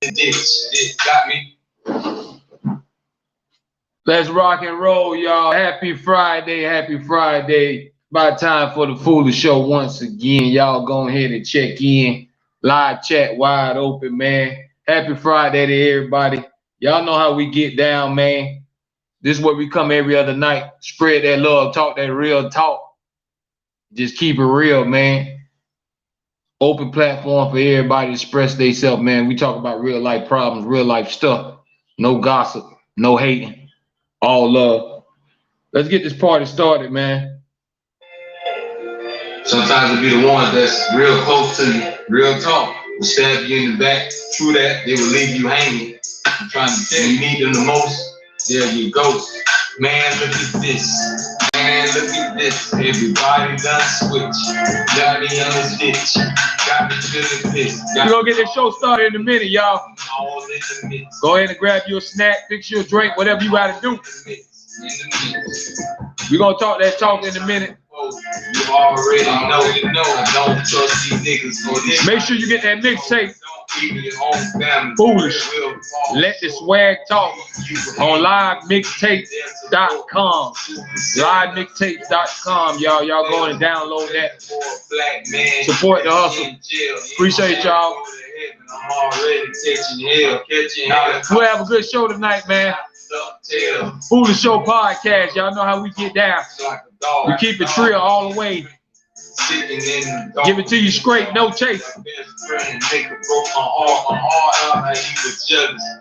It got me. Let's rock and roll, y'all. Happy Friday, happy Friday. About time for the Foolish Show once again. Y'all go ahead and check in. Live chat wide open, man. Happy Friday to everybody. Y'all know how we get down, man. This is where we come every other night. Spread that love, talk that real talk. Just keep it real, man. Open platform for everybody to express themselves, man. We talk about real life problems, real life stuff. No gossip, no hating, all love. Let's get this party started, man. Sometimes it be the ones that's real close to you, real talk, will stab you in the back. True that, they will leave you hanging. I'm trying to tell you, need them the most, they'll get ghost. Man, look at this. Man, look at this. Everybody done switch. Got me in this ditch. Got me feeling pissed. We're gonna get this show started in a minute, y'all. Go ahead and grab you a snack, fix you a drink, whatever you gotta do. We're gonna talk that talk in a minute. You already know. I don't trust these niggas. Make sure you get that mixtape. Foolish. Let the swag talk on livemixtapes.com. Livemixtapes.com, y'all. Y'all go and download that. Support the hustle. Appreciate y'all. We'll have a good show tonight, man. Foolish Show podcast. Y'all know how we get down. We keep it real all the way. Give it to you straight, no chase.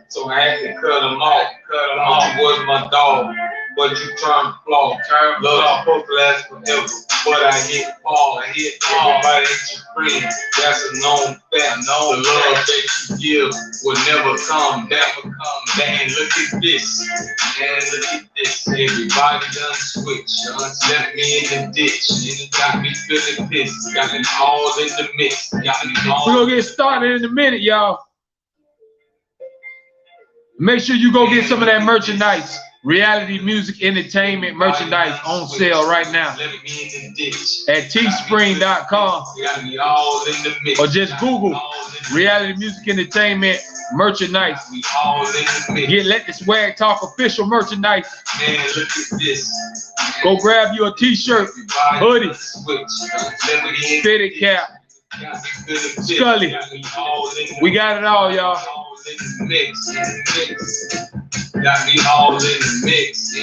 So I had to cut him off. Cut him off was my dog. But you turn flaw. Love supposed to last forever. But I hit Paul. Everybody ain't your friend. That's a known fact. The love that you give will never come back. Man, look at this. Man, look at this. Everybody done switch. Left me in the ditch. And it got me feeling pissed. Got me all in the mix. Got me all. We're gonna get started in a minute, y'all. Make sure you go get some of that merchandise. Reality music entertainment merchandise on sale right now at teespring.com, or just Google reality music entertainment merchandise. Let the swag talk official merchandise. Go grab you a t-shirt, hoodie, fitted cap, Scully. We got it all, y'all. Got me all in the mix.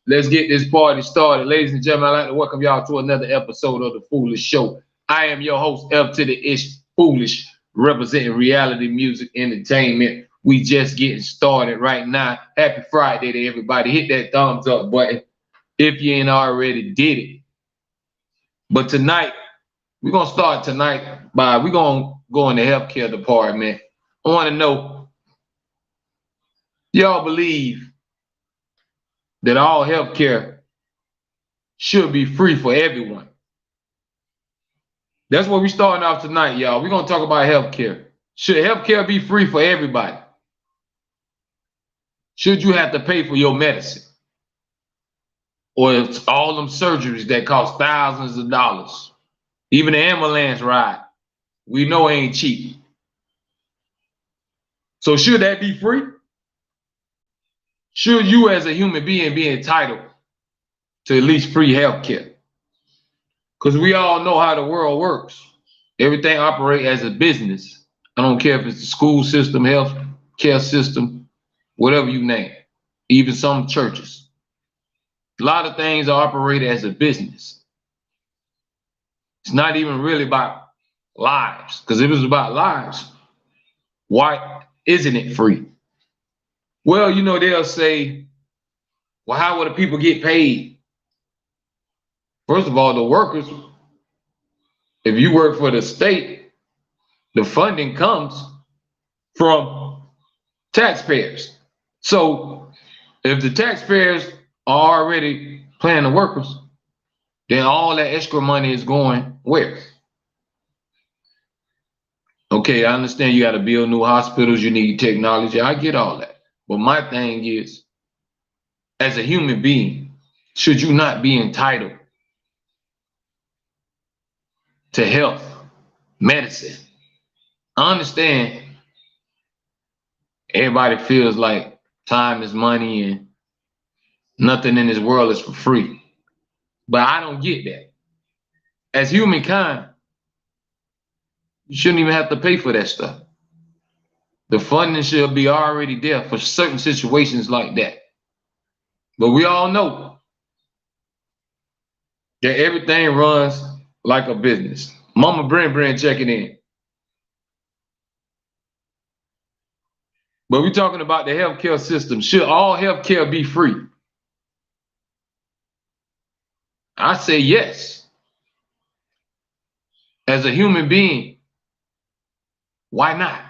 Let's get this party started. Ladies and gentlemen, I'd like to welcome y'all to another episode of The Foolish Show. I am your host, F to the Ish Foolish, representing reality music entertainment. We just getting started right now. Happy Friday to everybody. Hit that thumbs up button if you ain't already did it. But tonight, we're going to start we're going to go in the healthcare department. I want to know, y'all believe that all healthcare should be free for everyone? That's what we're starting off tonight, y'all. We're going to talk about healthcare. Should healthcare be free for everybody? Should you have to pay for your medicine? Or it's all them surgeries that cost thousands of dollars? Even the ambulance ride, we know ain't cheap. So should that be free? Should you as a human being be entitled to at least free health care? Because we all know how the world works. Everything operates as a business. I don't care if it's the school system, health care system, whatever you name it. Even some churches. A lot of things are operated as a business. It's not even really about lives. Because if it was about lives, why isn't it free? Well, you know, they'll say, well, how would the people get paid? First of all, the workers, if you work for the state, the funding comes from taxpayers. So if the taxpayers are already paying the workers, then all that extra money is going where? Okay, I understand you got to build new hospitals, you need technology. I get all that. But my thing is, as a human being, should you not be entitled to health, medicine? I understand everybody feels like time is money and nothing in this world is for free. But I don't get that. As humankind, you shouldn't even have to pay for that stuff. The funding should be already there for certain situations like that. But we all know that everything runs like a business. Mama Brent checking in. But we're talking about the healthcare system. Should all healthcare be free? I say yes. As a human being, why not?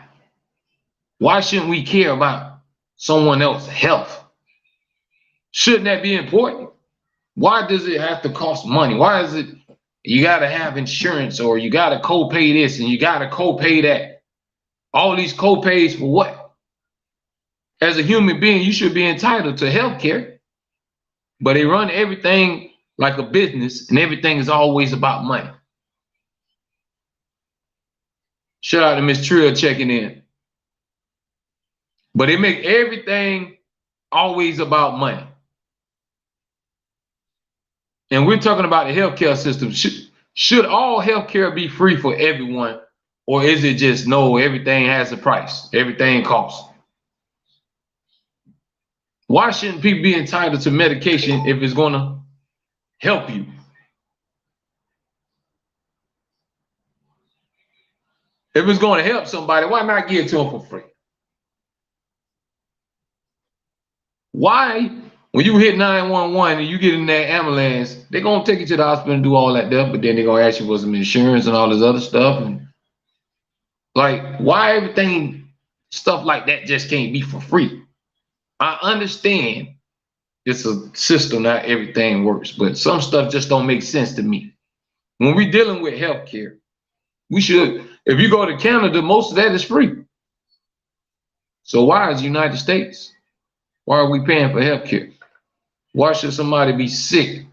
Why shouldn't we care about someone else's health? Shouldn't that be important? Why does it have to cost money? Why is it you got to have insurance, or you got to co-pay this and you got to co-pay that? All these co-pays for what? As a human being, you should be entitled to health care. But they run everything like a business, and everything is always about money. Shout out to Miss Trill checking in. But they make everything always about money. And we're talking about the healthcare system. Should all healthcare be free for everyone? Or is it just, no, everything has a price, everything costs? Why shouldn't people be entitled to medication if it's going to help you? If it's going to help somebody, why not give it to them for free? Why, when you hit 911 and you get in that ambulance, they're going to take you to the hospital and do all that stuff, but then they're going to ask you for some insurance and all this other stuff. And like, why everything, stuff like that just can't be for free? I understand it's a system, not everything works, but some stuff just don't make sense to me. When we're dealing with healthcare, we should, if you go to Canada, most of that is free. So why is the United States? Why are we paying for healthcare? Why should somebody be sick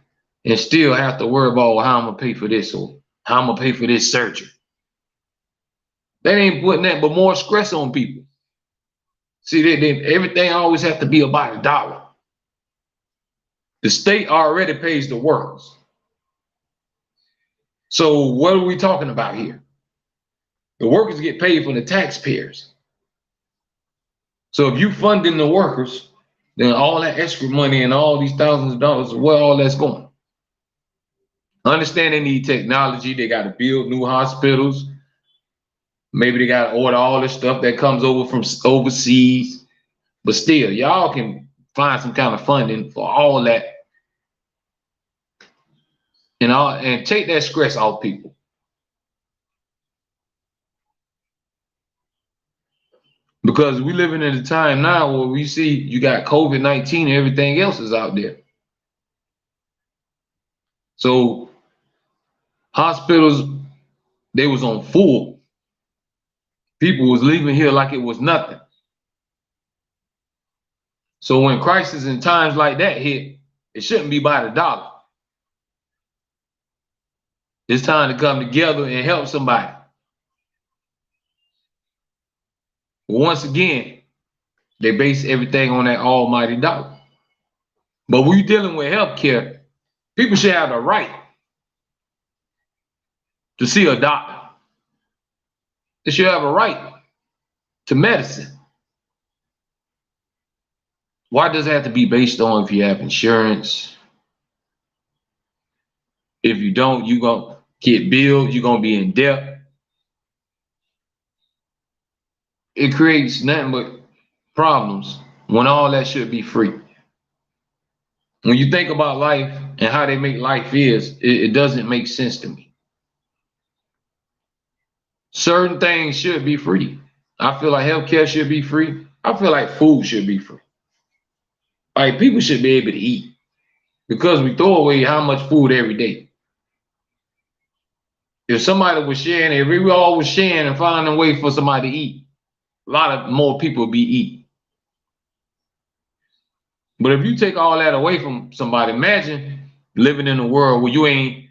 and still have to worry about, well, how I'm gonna pay for this or how I'm gonna pay for this surgery? That ain't putting that but more stress on people. See, everything always have to be about a dollar. The state already pays the workers. So what are we talking about here? The workers get paid from the taxpayers. So if you funding the workers, then all that extra money and all these thousands of dollars, where all that's going? I understand they need technology. They got to build new hospitals. Maybe they got to order all this stuff that comes over from overseas. But still, y'all can find some kind of funding for all that and take that stress off people. Because we living in a time now where we see you got COVID-19 and everything else is out there. So hospitals, they was on full. People was leaving here like it was nothing. So when crisis and times like that hit, it shouldn't be by the dollar. It's time to come together and help somebody. But once again, they base everything on that almighty dollar. But when you're dealing with healthcare, people should have the right to see a doctor. They should have a right to medicine. Why does it have to be based on if you have insurance? If you don't, you're going to get billed, you're going to be in debt. It creates nothing but problems when all that should be free. When you think about life and how they make life is, it doesn't make sense to me. Certain things should be free. I feel like healthcare should be free. I feel like food should be free. Like people should be able to eat because we throw away how much food every day. If somebody was sharing, if we all was sharing and finding a way for somebody to eat, a lot of more people would be eating. But if you take all that away from somebody, imagine living in a world where you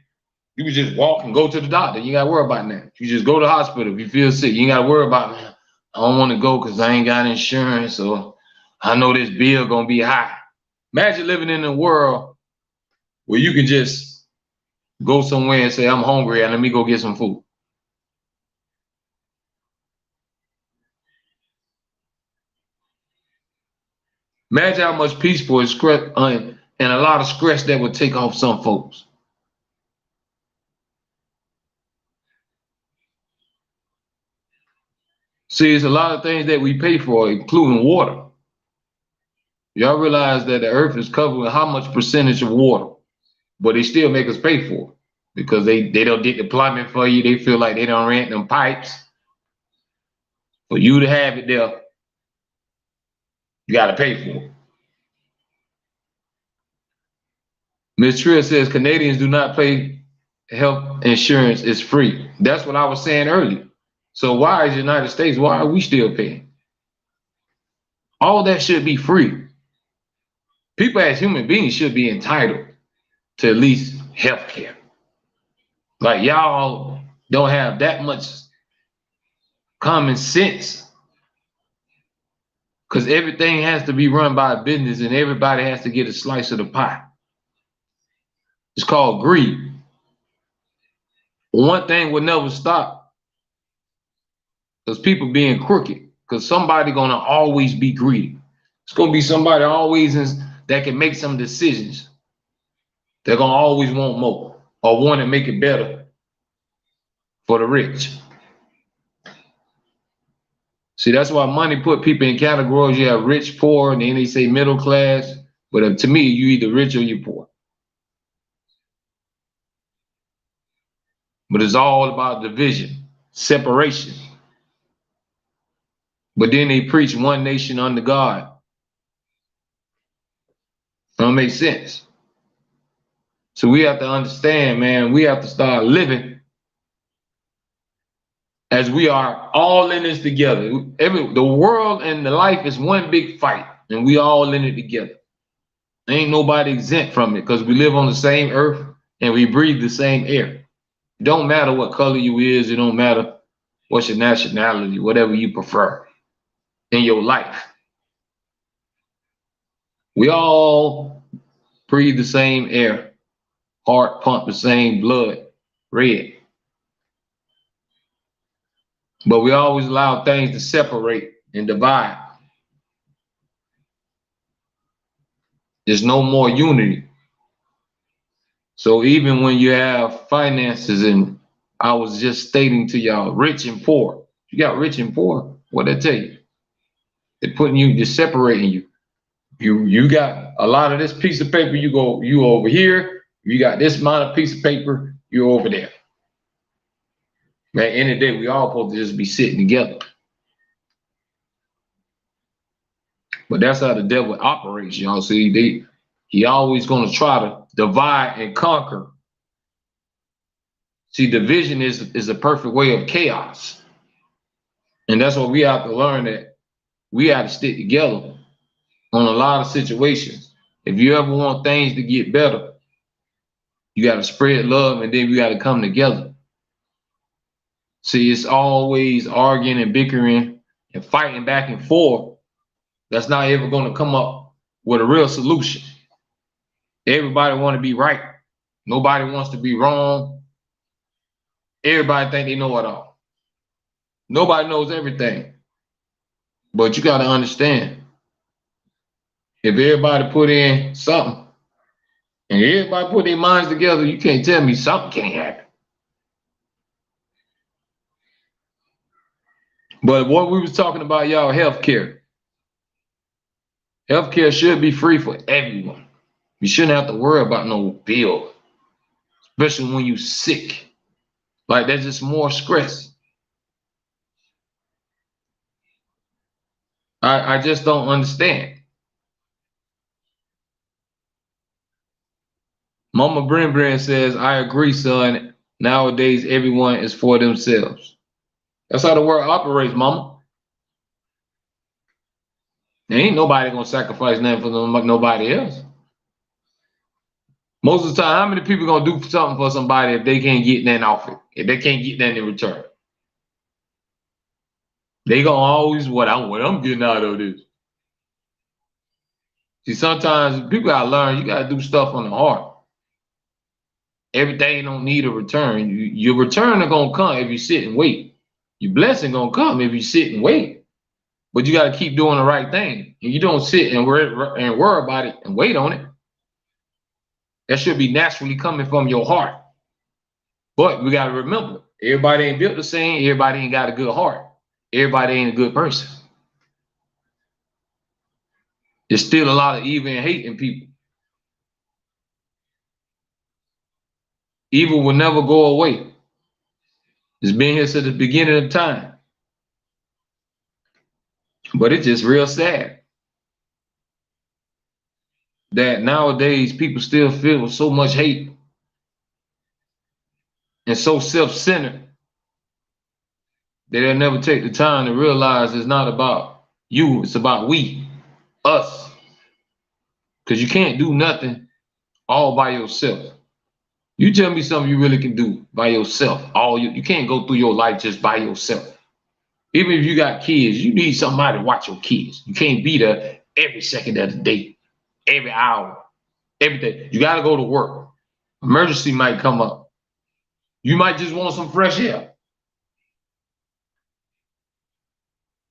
can just walk and go to the doctor. You got to worry about that. You just go to the hospital if you feel sick. You ain't got to worry about, man, I don't want to go because I ain't got insurance, or I know this bill gonna be high. Imagine living in a world where you can just go somewhere and say, I'm hungry and let me go get some food. Imagine how much peaceful and a lot of stress that would take off some folks. See, it's a lot of things that we pay for, including water. Y'all realize that the earth is covered with how much percentage of water, but they still make us pay for it because they don't get the plumbing for you. They feel like they don't rent them pipes. For you to have it there, you got to pay for it. Ms. Trill says Canadians do not pay health insurance. It's free. That's what I was saying earlier. So why is the United States, why are we still paying? All that should be free. People as human beings should be entitled to at least health care. Like y'all don't have that much common sense because everything has to be run by a business and everybody has to get a slice of the pie. It's called greed. One thing will never stop is people being crooked because somebody gonna always be greedy. It's gonna be somebody always that can make some decisions. They're gonna always want more or want to make it better for the rich. See, that's why money put people in categories. You have rich, poor, and then they say middle class. But to me, you either rich or you poor. But it's all about division, separation. But then they preach one nation under God. That don't make sense. So we have to understand, man, we have to start living as we are all in this together. The world and the life is one big fight, and we all in it together. Ain't nobody exempt from it because we live on the same earth and we breathe the same air. It don't matter what color you is, it don't matter what's your nationality, whatever you prefer in your life. We all breathe the same air, heart pump the same blood, red. But we always allow things to separate and divide. There's no more unity. So even when you have finances, and I was just stating to y'all, rich and poor, you got rich and poor, what'd I tell you? They're putting you, they're separating you. You got a lot of this piece of paper, you over here, you got this amount of piece of paper, you're over there. Man, at the end of the day, we all supposed to just be sitting together. But that's how the devil operates, y'all. See, he always gonna try to divide and conquer. See, division is a perfect way of chaos. And that's what we have to learn, that we have to stick together on a lot of situations. If you ever want things to get better, you got to spread love, and then we got to come together. See, it's always arguing and bickering and fighting back and forth. That's not ever going to come up with a real solution. Everybody want to be right. Nobody wants to be wrong. Everybody think they know it all. Nobody knows everything. But you got to understand, if everybody put in something and everybody put their minds together, you can't tell me something can't happen. But what we was talking about, y'all, healthcare. Healthcare should be free for everyone. You shouldn't have to worry about no bill, especially when you're sick. Like, that's just more stress. I just don't understand. Mama Bren says, I agree, son. Nowadays, everyone is for themselves. That's how the world operates, mama. There ain't nobody gonna sacrifice nothing for nobody else. Most of the time, how many people gonna do something for somebody if they can't get nothing off it? If they can't get nothing in return? They gonna always what I'm getting out of this. See, sometimes people gotta learn. You gotta do stuff on the heart. Everything don't need a return. Your return are gonna come if you sit and wait. Your blessing gonna come if you sit and wait. But you gotta keep doing the right thing. And you don't sit and worry about it and wait on it. That should be naturally coming from your heart. But we gotta remember, everybody ain't built the same. Everybody ain't got a good heart. Everybody ain't a good person. There's still a lot of evil and hate in people. Evil will never go away. It's been here since the beginning of time. But it's just real sad that nowadays people still feel with so much hate and so self-centered that they'll never take the time to realize it's not about you, it's about we, us. Because you can't do nothing all by yourself. You tell me something you really can do by yourself. You can't go through your life just by yourself. Even if you got kids, you need somebody to watch your kids. You can't be there every second of the day, every hour, every day. You got to go to work. Emergency might come up. You might just want some fresh air.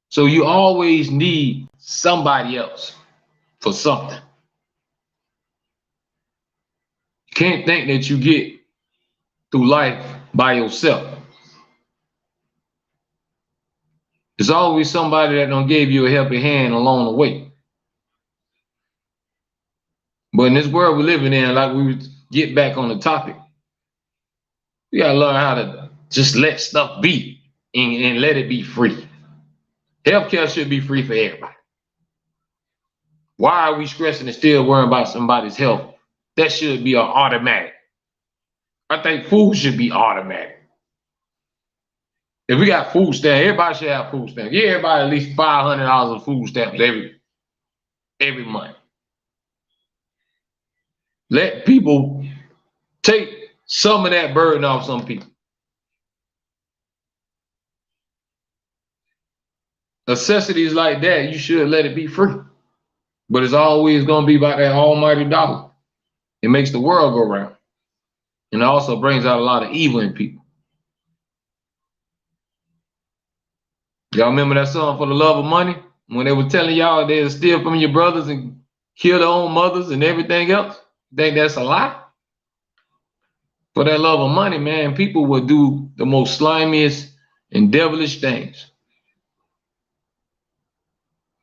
So you always need somebody else for something. You can't think that you get through life by yourself. There's always somebody that don't give you a helping hand along the way. But in this world we're living in, like we would get back on the topic, we gotta learn how to just let stuff be and let it be free. Healthcare should be free for everybody. Why are we stressing and still worrying about somebody's health? That should be an automatic. I think food should be automatic. If we got food stamps, everybody should have food stamps. Give everybody at least $500 of food stamps every month. Let people take some of that burden off some people. Necessities like that, you should let it be free. But it's always going to be about that almighty dollar. It makes the world go round. And it also brings out a lot of evil in people. Y'all remember that song, For the Love of Money? When they were telling y'all they'll steal from your brothers and kill their own mothers and everything else? Think that's a lie? For that love of money, man, people will do the most slimiest and devilish things.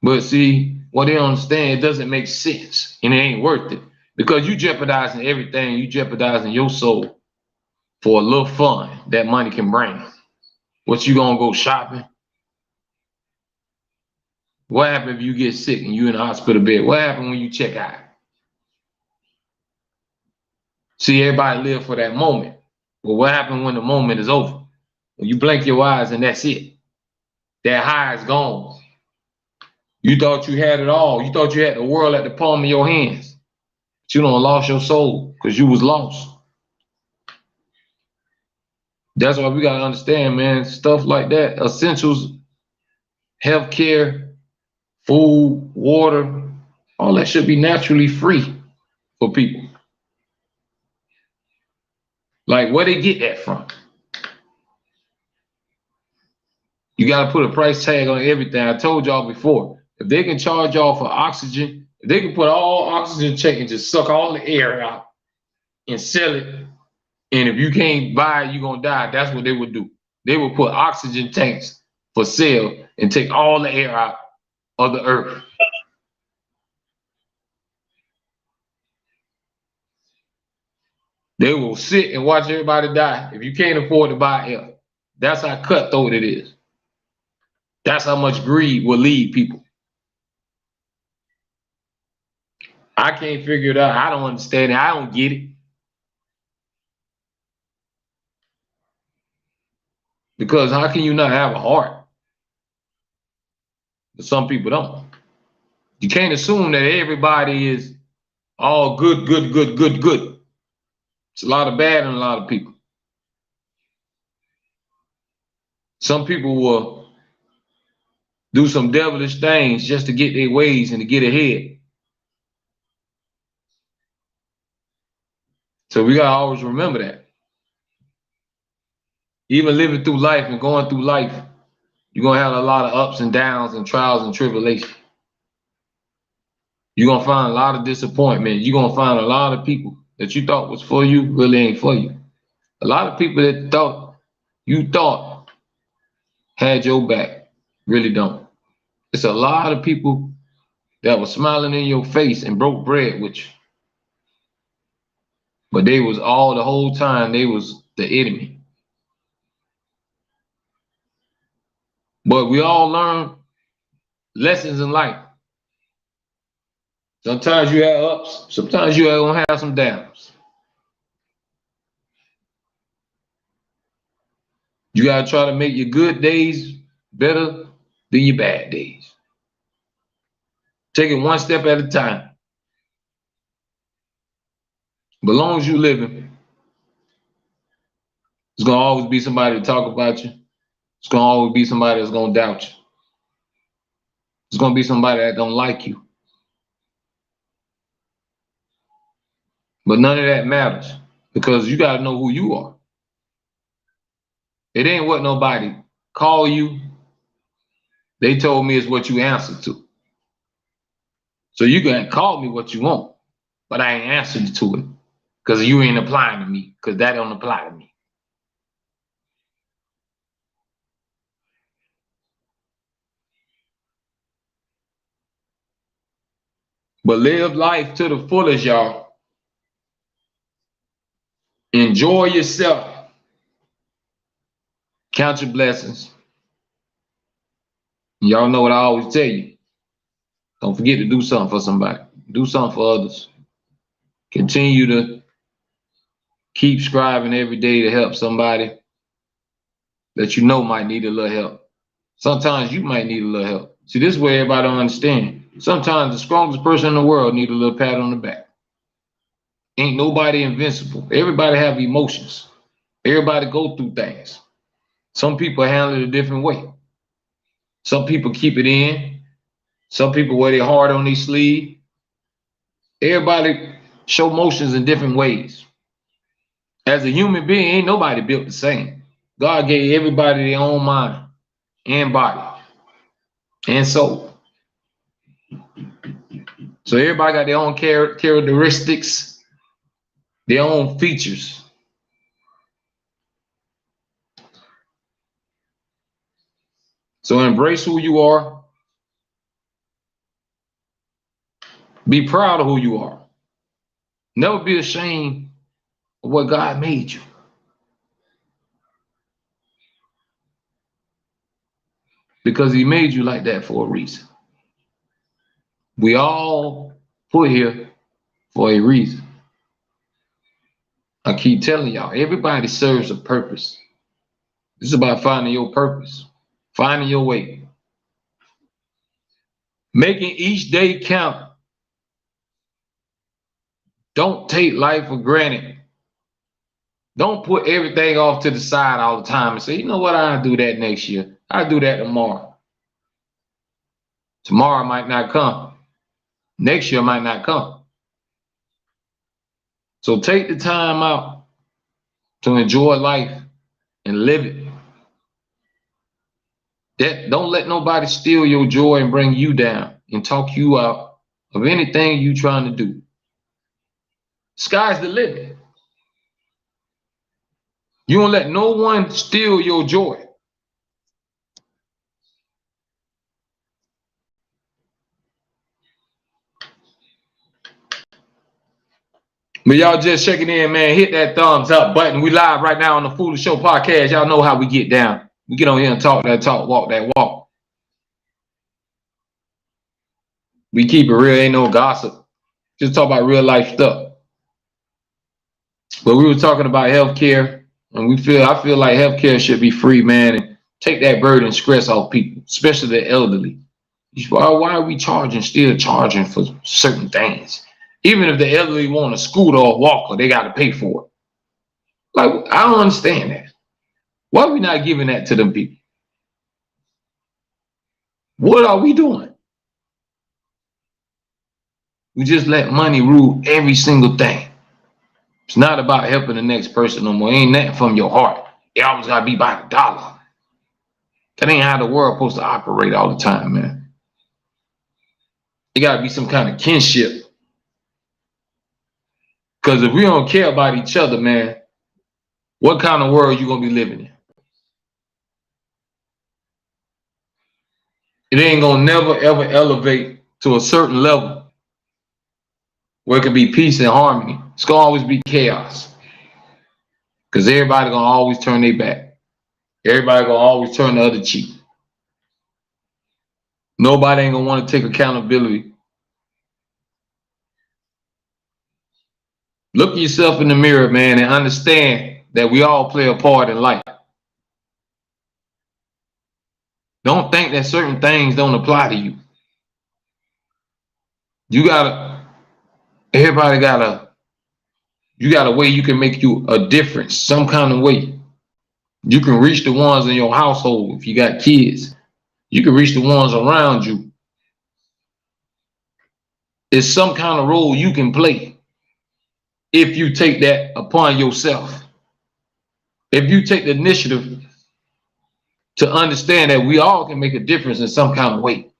But see, what they don't understand, it doesn't make sense and it ain't worth it. Because you jeopardizing everything, you jeopardizing your soul for a little fun that money can bring. What, you gonna go shopping? What happens if you get sick and you in the hospital bed? What happens when you check out? See, everybody live for that moment. But what happens when the moment is over? When you blink your eyes and that's it. That high is gone. You thought you had it all. You thought you had the world at the palm of your hands. But you done lost your soul because you was lost. That's why we gotta understand, man, stuff like that, essentials, healthcare, food, water, all that should be naturally free for people. Like, where they get that from? You gotta put a price tag on everything. I told y'all before, if they can charge y'all for oxygen, if they can put all oxygen check and just suck all the air out and sell it, and if you can't buy it, you're gonna die, that's what they would do. They would put oxygen tanks for sale and take all the air out of the earth. They will sit and watch everybody die if you can't afford to buy air. That's how cutthroat it is. That's how much greed will lead people. I can't figure it out. I don't understand it. I don't get it. Because how can you not have a heart? But some people don't. You can't assume that everybody is all good. It's a lot of bad in a lot of people. Some people will do some devilish things just to get their ways and to get ahead. So we gotta always remember that. Even living through life and going through life, you're gonna have a lot of ups and downs and trials and tribulations. You're gonna find a lot of disappointment. You're gonna find a lot of people that you thought was for you really ain't for you. A lot of people that you thought had your back really don't. It's a lot of people that was smiling in your face and broke bread with you. But they was all the whole time, they was the enemy. But we all learn lessons in life. Sometimes you have ups, sometimes you're gonna have some downs. You gotta try to make your good days better than your bad days. Take it one step at a time. But as long as you living, there's gonna always be somebody to talk about you. There's gonna always be somebody that's gonna doubt you. There's gonna be somebody that don't like you. But none of that matters because you gotta know who you are. It ain't what nobody call you. They told me it's what you answer to. So you can call me what you want, but I ain't answering to it because you ain't applying to me because that don't apply to me. But live life to the fullest, y'all. Enjoy yourself. Count your blessings. Y'all know what I always tell you. Don't forget to do something for somebody. Do something for others. Continue to keep striving every day to help somebody that you know might need a little help. Sometimes you might need a little help. See, this is where everybody don't understand. Sometimes the strongest person in the world need a little pat on the back. Ain't nobody invincible. Everybody have emotions. Everybody go through things. Some people handle it a different way. Some people keep it in. Some people wear their heart on their sleeve. Everybody show emotions in different ways. As a human being, ain't nobody built the same. God gave everybody their own mind and body and soul. So everybody got their own characteristics, their own features. So embrace who you are. Be proud of who you are. Never be ashamed of what God made you. Because he made you like that for a reason. We all put here for a reason. I keep telling y'all, everybody serves a purpose. It's about finding your purpose, finding your way. Making each day count. Don't take life for granted. Don't put everything off to the side all the time and say, you know what, I'll do that next year. I'll do that tomorrow. Tomorrow might not come. Next year might not come. So take the time out to enjoy life and live it. Don't let nobody steal your joy and bring you down and talk you out of anything you trying to do. Sky's the limit. You don't let no one steal your joy. But y'all just checking in, man. Hit that thumbs up button. We live right now on the Foolish Show podcast. Y'all know how we get down. We get on here and talk that talk, walk that walk. We keep it real, ain't no gossip. Just talk about real life stuff. But we were talking about healthcare, and I feel like healthcare should be free, man, and take that burden and stress off people, especially the elderly. Why are we still charging for certain things? Even if the elderly want a scooter or a walker, they got to pay for it. Like, I don't understand that. Why are we not giving that to them people? What are we doing? We just let money rule every single thing. It's not about helping the next person no more. It ain't nothing from your heart. It always gotta be by the dollar. That ain't how the world supposed to operate all the time, man. It gotta be some kind of kinship. Because if we don't care about each other, man, what kind of world you gonna be living in? It ain't gonna never ever elevate to a certain level where it can be peace and harmony. It's gonna always be chaos. Because everybody gonna always turn their back. Everybody gonna always turn the other cheek. Nobody ain't gonna want to take accountability. Look at yourself in the mirror, man, and understand that we all play a part in life. Don't think that certain things don't apply to you. You got a way you can make you a difference, some kind of way. You can reach the ones in your household if you got kids. You can reach the ones around you. It's some kind of role you can play if you take that upon yourself. If you take the initiative to understand that we all can make a difference in some kind of way.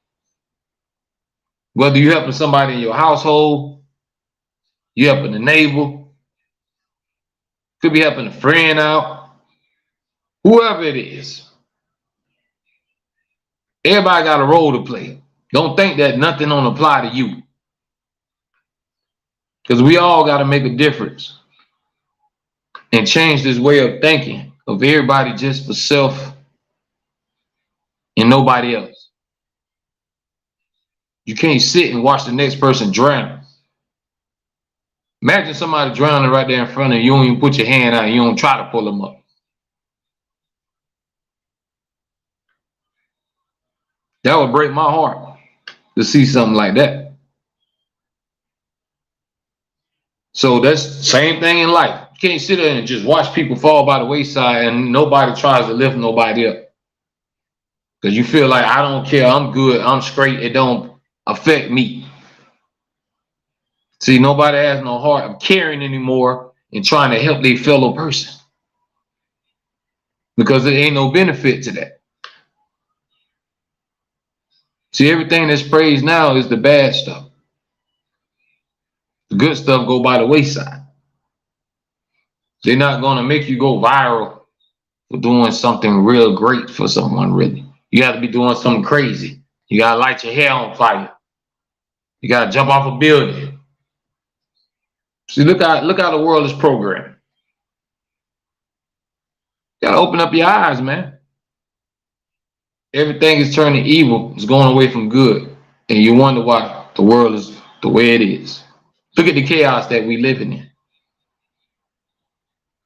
Whether you're helping somebody in your household, you're helping a neighbor, could be helping a friend out, whoever it is. Everybody got a role to play. Don't think that nothing don't apply to you. Because we all got to make a difference and change this way of thinking of everybody just for self and nobody else. You can't sit and watch the next person drown. Imagine somebody drowning right there in front of you. You don't even put your hand out. You don't try to pull them up. That would break my heart to see something like that. So that's the same thing in life. You can't sit there and just watch people fall by the wayside and nobody tries to lift nobody up. Because you feel like, I don't care, I'm good, I'm straight, it don't affect me. See, nobody has no heart of caring anymore and trying to help their fellow person. Because there ain't no benefit to that. See, everything that's praised now is the bad stuff. The good stuff go by the wayside. They're not going to make you go viral for doing something real great for someone, really. You got to be doing something crazy. You got to light your hair on fire. You got to jump off a building. See, look how the world is programmed. You got to open up your eyes, man. Everything is turning evil. It's going away from good. And you wonder why the world is the way it is. Look at the chaos that we're living in.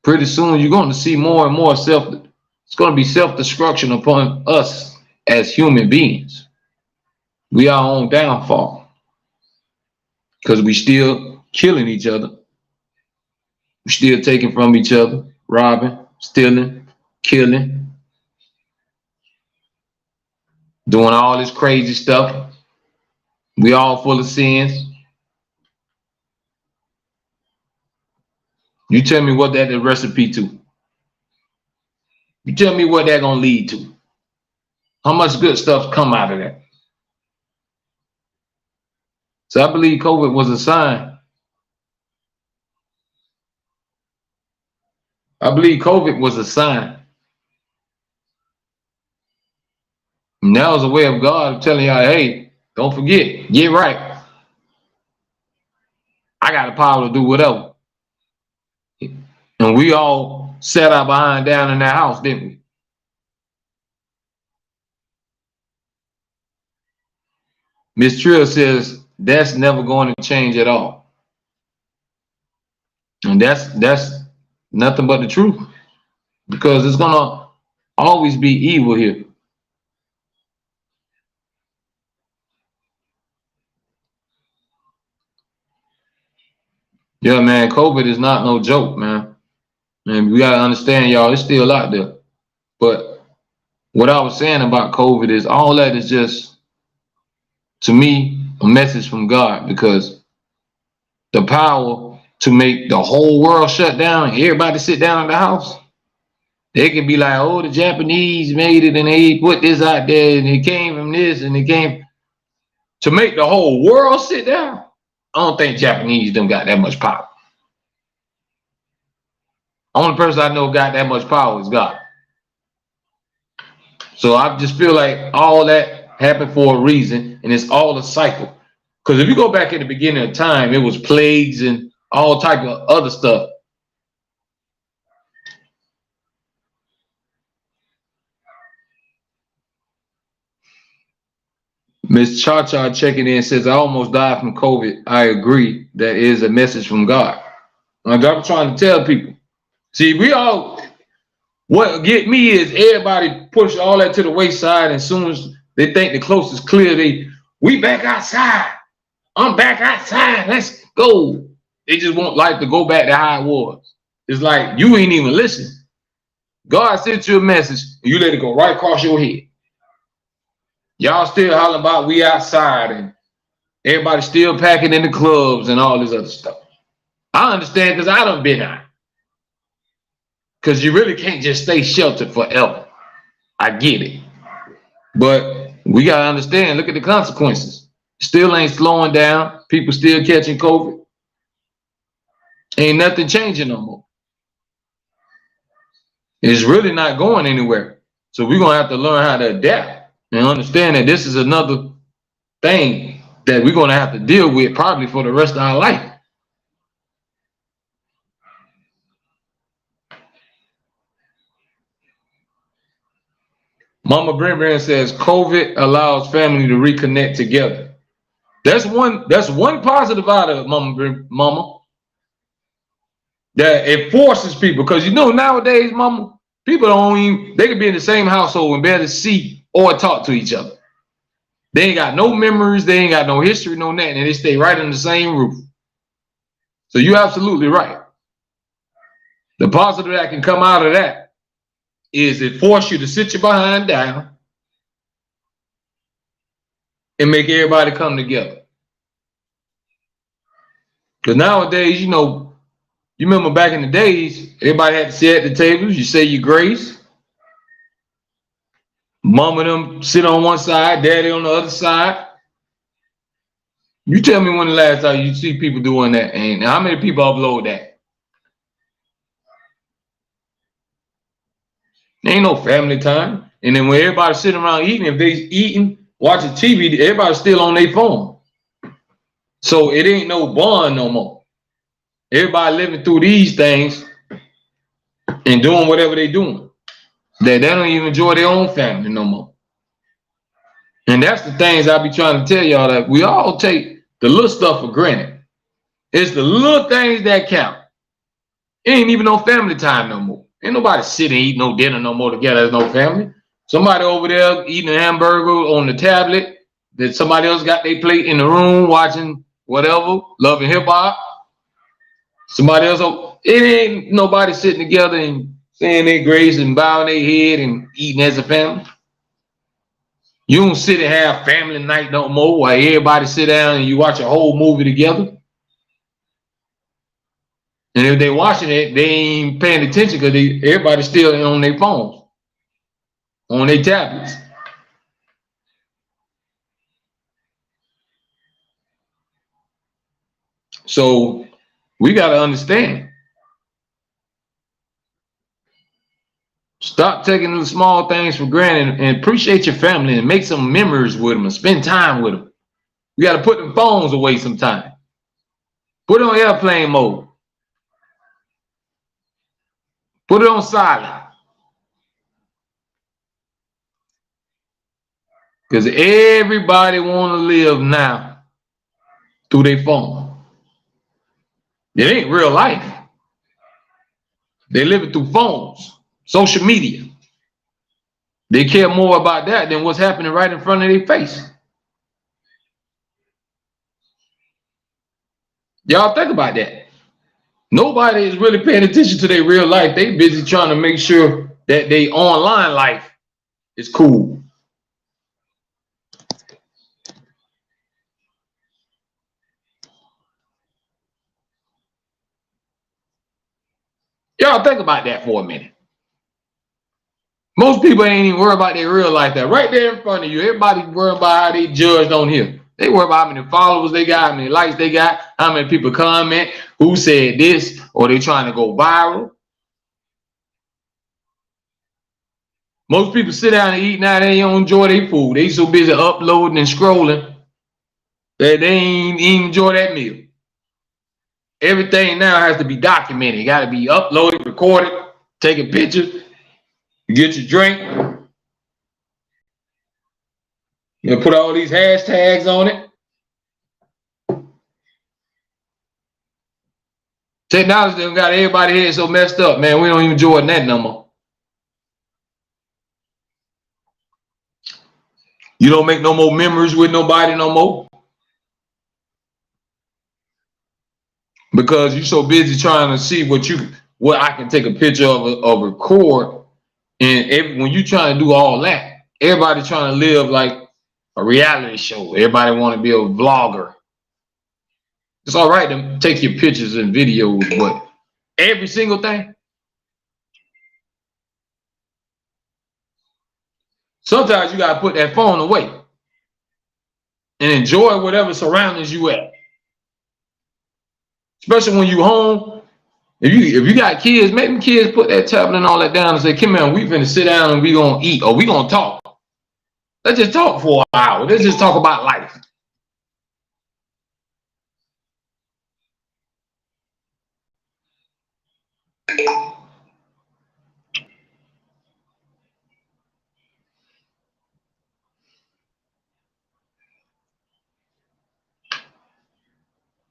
Pretty soon you're going to see more and more it's going to be self-destruction upon us as human beings. We are our own downfall. Because we still killing each other. We still taking from each other, robbing, stealing, killing, doing all this crazy stuff. We all full of sins. You tell me what that is a recipe to. You tell me what that gonna lead to. How much good stuff come out of that? So I believe COVID was a sign. I believe COVID was a sign. And that was a way of God telling y'all, hey, don't forget, get right. I got the power to do whatever. And we all sat our behind down in that house, didn't we? Miss Trill says that's never going to change at all. And that's nothing but the truth. Because it's gonna always be evil here. Yeah, man, COVID is not no joke, man. And we gotta understand, y'all, it's still out there. But what I was saying about COVID is all that is just to me, a message from God, because the power to make the whole world shut down, everybody sit down in the house, they can be like, oh, the Japanese made it and they put this out there and it came from this and it came to make the whole world sit down. I don't think Japanese them got that much power. Only person I know got that much power is God. So I just feel like all that happened for a reason, and it's all a cycle. Because if you go back at the beginning of time, it was plagues and all type of other stuff. Miss Cha Cha checking in says, I almost died from COVID. I agree. That is a message from God. Like I'm trying to tell people. See, what get me is everybody push all that to the wayside, and as soon as they think the coast is clear, we back outside. I'm back outside. Let's go. They just want life to go back to how it was. It's like you ain't even listen. God sent you a message, and you let it go right across your head. Y'all still hollering about we outside, and everybody still packing in the clubs and all this other stuff. I understand because I done been out. Because you really can't just stay sheltered forever. I get it. But we got to understand, look at the consequences. Still ain't slowing down. People still catching COVID. Ain't nothing changing no more. It's really not going anywhere. So we're going to have to learn how to adapt and understand that this is another thing that we're going to have to deal with probably for the rest of our life. Mama Brent says COVID allows family to reconnect together. That's one positive out of it, Mama. That it forces people, because you know nowadays, Mama, people they can be in the same household and barely see or talk to each other. They ain't got no memories, they ain't got no history, no nothing, and they stay right in the same roof. So you're absolutely right. The positive that can come out of that is it force you to sit your behind down and make everybody come together. Because nowadays, you remember back in the days, everybody had to sit at the tables, you say your grace. Mama them sit on one side, daddy on the other side. You tell me when the last time you see people doing that, and how many people upload that? There ain't no family time. And then when everybody's sitting around eating, if they eating, watching TV, everybody's still on their phone. So it ain't no bond no more. Everybody living through these things and doing whatever they doing. They don't even enjoy their own family no more. And that's the things I be trying to tell y'all, that we all take the little stuff for granted. It's the little things that count. It ain't even no family time no more. Ain't nobody sitting and eat no dinner no more together as no family. Somebody over there eating a hamburger on the tablet, that somebody else got their plate in the room watching whatever, loving hip hop. Somebody else, it ain't nobody sitting together and saying their grace and bowing their head and eating as a family. You don't sit and have family night no more while everybody sit down and you watch a whole movie together. And if they watching it, they ain't paying attention because everybody's still on their phones, on their tablets. So we got to understand. Stop taking the small things for granted and appreciate your family and make some memories with them and spend time with them. We got to put the phones away sometime. Put it on airplane mode. Put it on silent. Because everybody want to live now through their phone. It ain't real life. They live it through phones, social media. They care more about that than what's happening right in front of their face. Y'all think about that. Nobody is really paying attention to their real life. They busy trying to make sure that their online life is cool. Y'all think about that for a minute. Most people ain't even worried about their real life. That right there in front of you, everybody worried about how they judged on here. They worry about how many followers they got, how many likes they got, how many people comment, who said this, or they trying to go viral. Most people sit down and eat now, they don't enjoy their food. They so busy uploading and scrolling that they ain't even enjoy that meal. Everything now has to be documented. It got to be uploaded, recorded, taking pictures. You get your drink. You put all these hashtags on it. Technology done got everybody head so messed up, man. We don't even enjoy that no more. You don't make no more memories with nobody no more. Because you're so busy trying to see what I can take a picture of or record. And when you trying to do all that, everybody trying to live like a reality show. Everybody want to be a vlogger. It's all right to take your pictures and videos, but every single thing. Sometimes you gotta put that phone away and enjoy whatever surroundings you at. Especially when you home. If you got kids, make them kids put that tablet and all that down and say, come here, we finna sit down and we gonna eat or we gonna talk. Let's just talk for an hour. Let's just talk about life.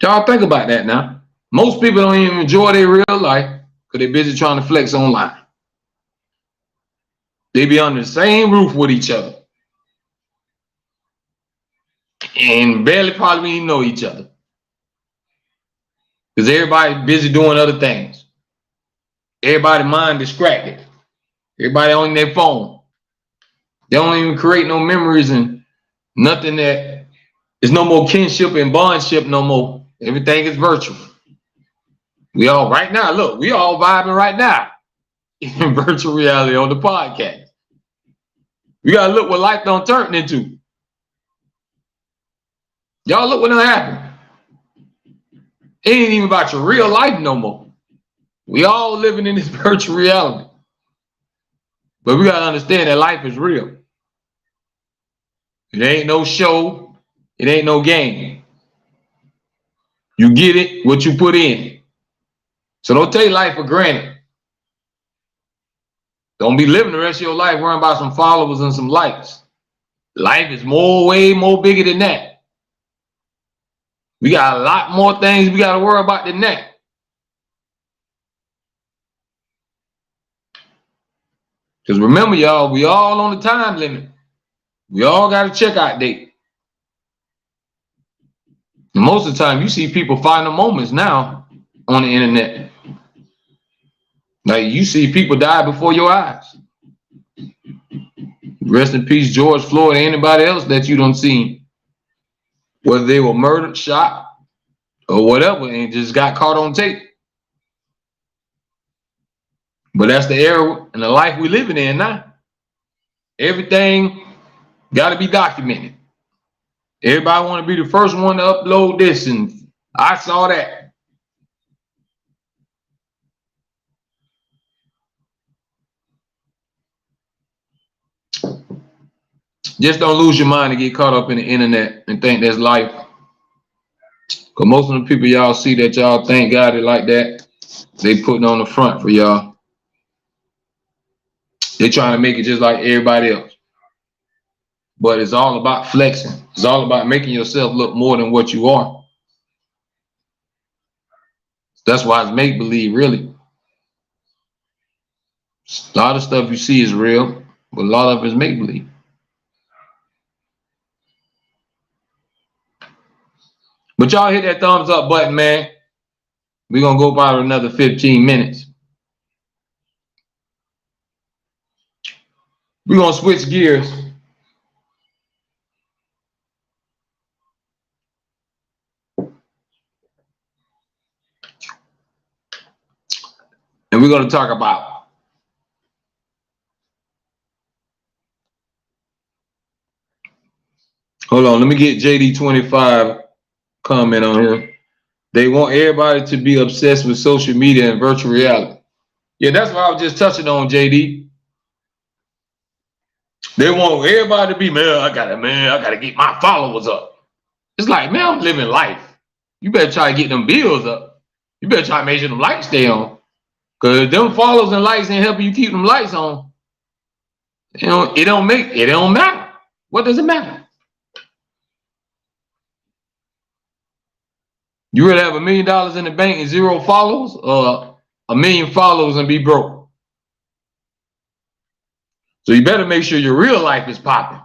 Y'all think about that now. Most people don't even enjoy their real life because they're busy trying to flex online. They be under the same roof with each other and barely probably even know each other because everybody busy doing other things. Everybody mind distracted. Everybody on their phone. They don't even create no memories and nothing. That there's no more kinship and bondship no more. Everything is virtual. We all right now, look, we all vibing right now in virtual reality on the podcast. We gotta look what life done turned into. Y'all look what done happened. It ain't even about your real life no more. We all living in this virtual reality. But we gotta understand that life is real. It ain't no show. It ain't no game. You get it, what you put in. So don't take life for granted. Don't be living the rest of your life worrying about some followers and some likes. Life is way more bigger than that. We got a lot more things we got to worry about than that. Because remember, y'all, we all on the time limit. We all got a checkout date. And most of the time, you see people finding moments now on the internet. Like you see people die before your eyes. Rest in peace, George Floyd, or anybody else that you don't see, whether they were murdered, shot, or whatever, and just got caught on tape. But that's the era and the life we living in now. Everything got to be documented. Everybody want to be the first one to upload this, and I saw that. Just don't lose your mind and get caught up in the internet and think that's life. Because most of the people y'all see that y'all think got it like that, they putting on the front for y'all. They trying to make it just like everybody else. But it's all about flexing. It's all about making yourself look more than what you are. That's why it's make-believe, really. A lot of stuff you see is real, but a lot of it is make-believe. But y'all hit that thumbs up button, man. We're going to go about another 15 minutes. We're going to switch gears. And And we're going to talk about hold on, let me get JD25 comment on here. They want everybody to be obsessed with social media and virtual reality. Yeah, that's what I was just touching on, JD. They want everybody to be, man, I gotta get my followers up. It's like, man, I'm living life. You better try to get them bills up. You better try to make sure them lights stay on. Cause if them follows and likes ain't helping you keep them lights on, you know, it don't matter. What does it matter? You rather have $1 million in the bank and 0 followers, or 1 million followers and be broke? So you better make sure your real life is popping.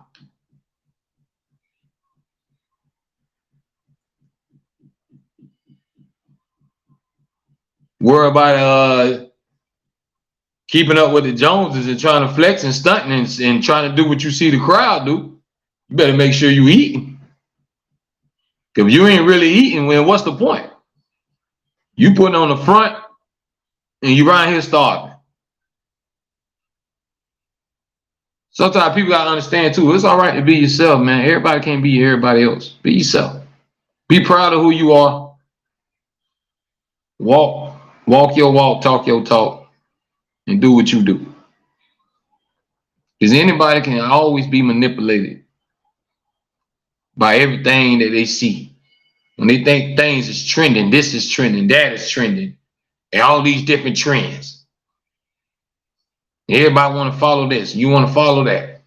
Worry about keeping up with the Joneses and trying to flex and stunting and trying to do what you see the crowd do. You better make sure you eating. If you ain't really eating, then what's the point? You putting on the front and you right here starving. Sometimes people gotta understand too, it's all right to be yourself, man. Everybody can't be everybody else. Be yourself. Be proud of who you are. Walk your walk, talk your talk, and do what you do. Because anybody can always be manipulated by everything that they see. When they think things is trending, this is trending, that is trending, and all these different trends. Everybody want to follow this. You want to follow that.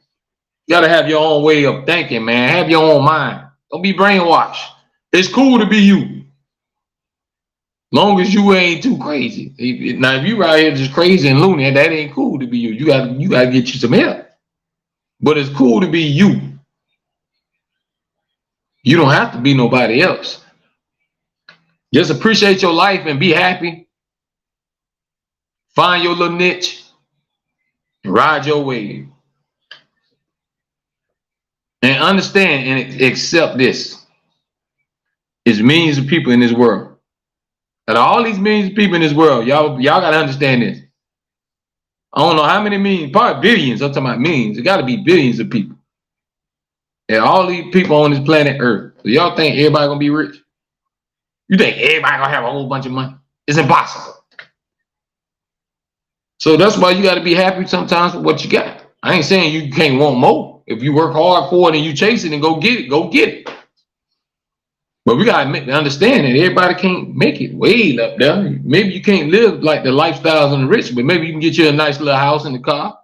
You got to have your own way of thinking, man. Have your own mind. Don't be brainwashed. It's cool to be you. Long as you ain't too crazy. Now, if you right here just crazy and loony, that ain't cool to be you. You gotta get you some help. But it's cool to be you. You don't have to be nobody else. Just appreciate your life and be happy. Find your little niche and ride your wave. And understand and accept this. There's millions of people in this world. Out of all these millions of people in this world, y'all gotta understand this. I don't know how many millions, probably billions. I'm talking about millions. It gotta be billions of people. And all these people on this planet Earth. So y'all think everybody gonna be rich? You think everybody gonna have a whole bunch of money? It's impossible. So that's why you gotta be happy sometimes with what you got. I ain't saying you can't want more. If you work hard for it and you chase it and go get it, go get it. But we gotta understand that everybody can't make it way up there. Maybe you can't live like the lifestyles of the rich, but maybe you can get you a nice little house in the car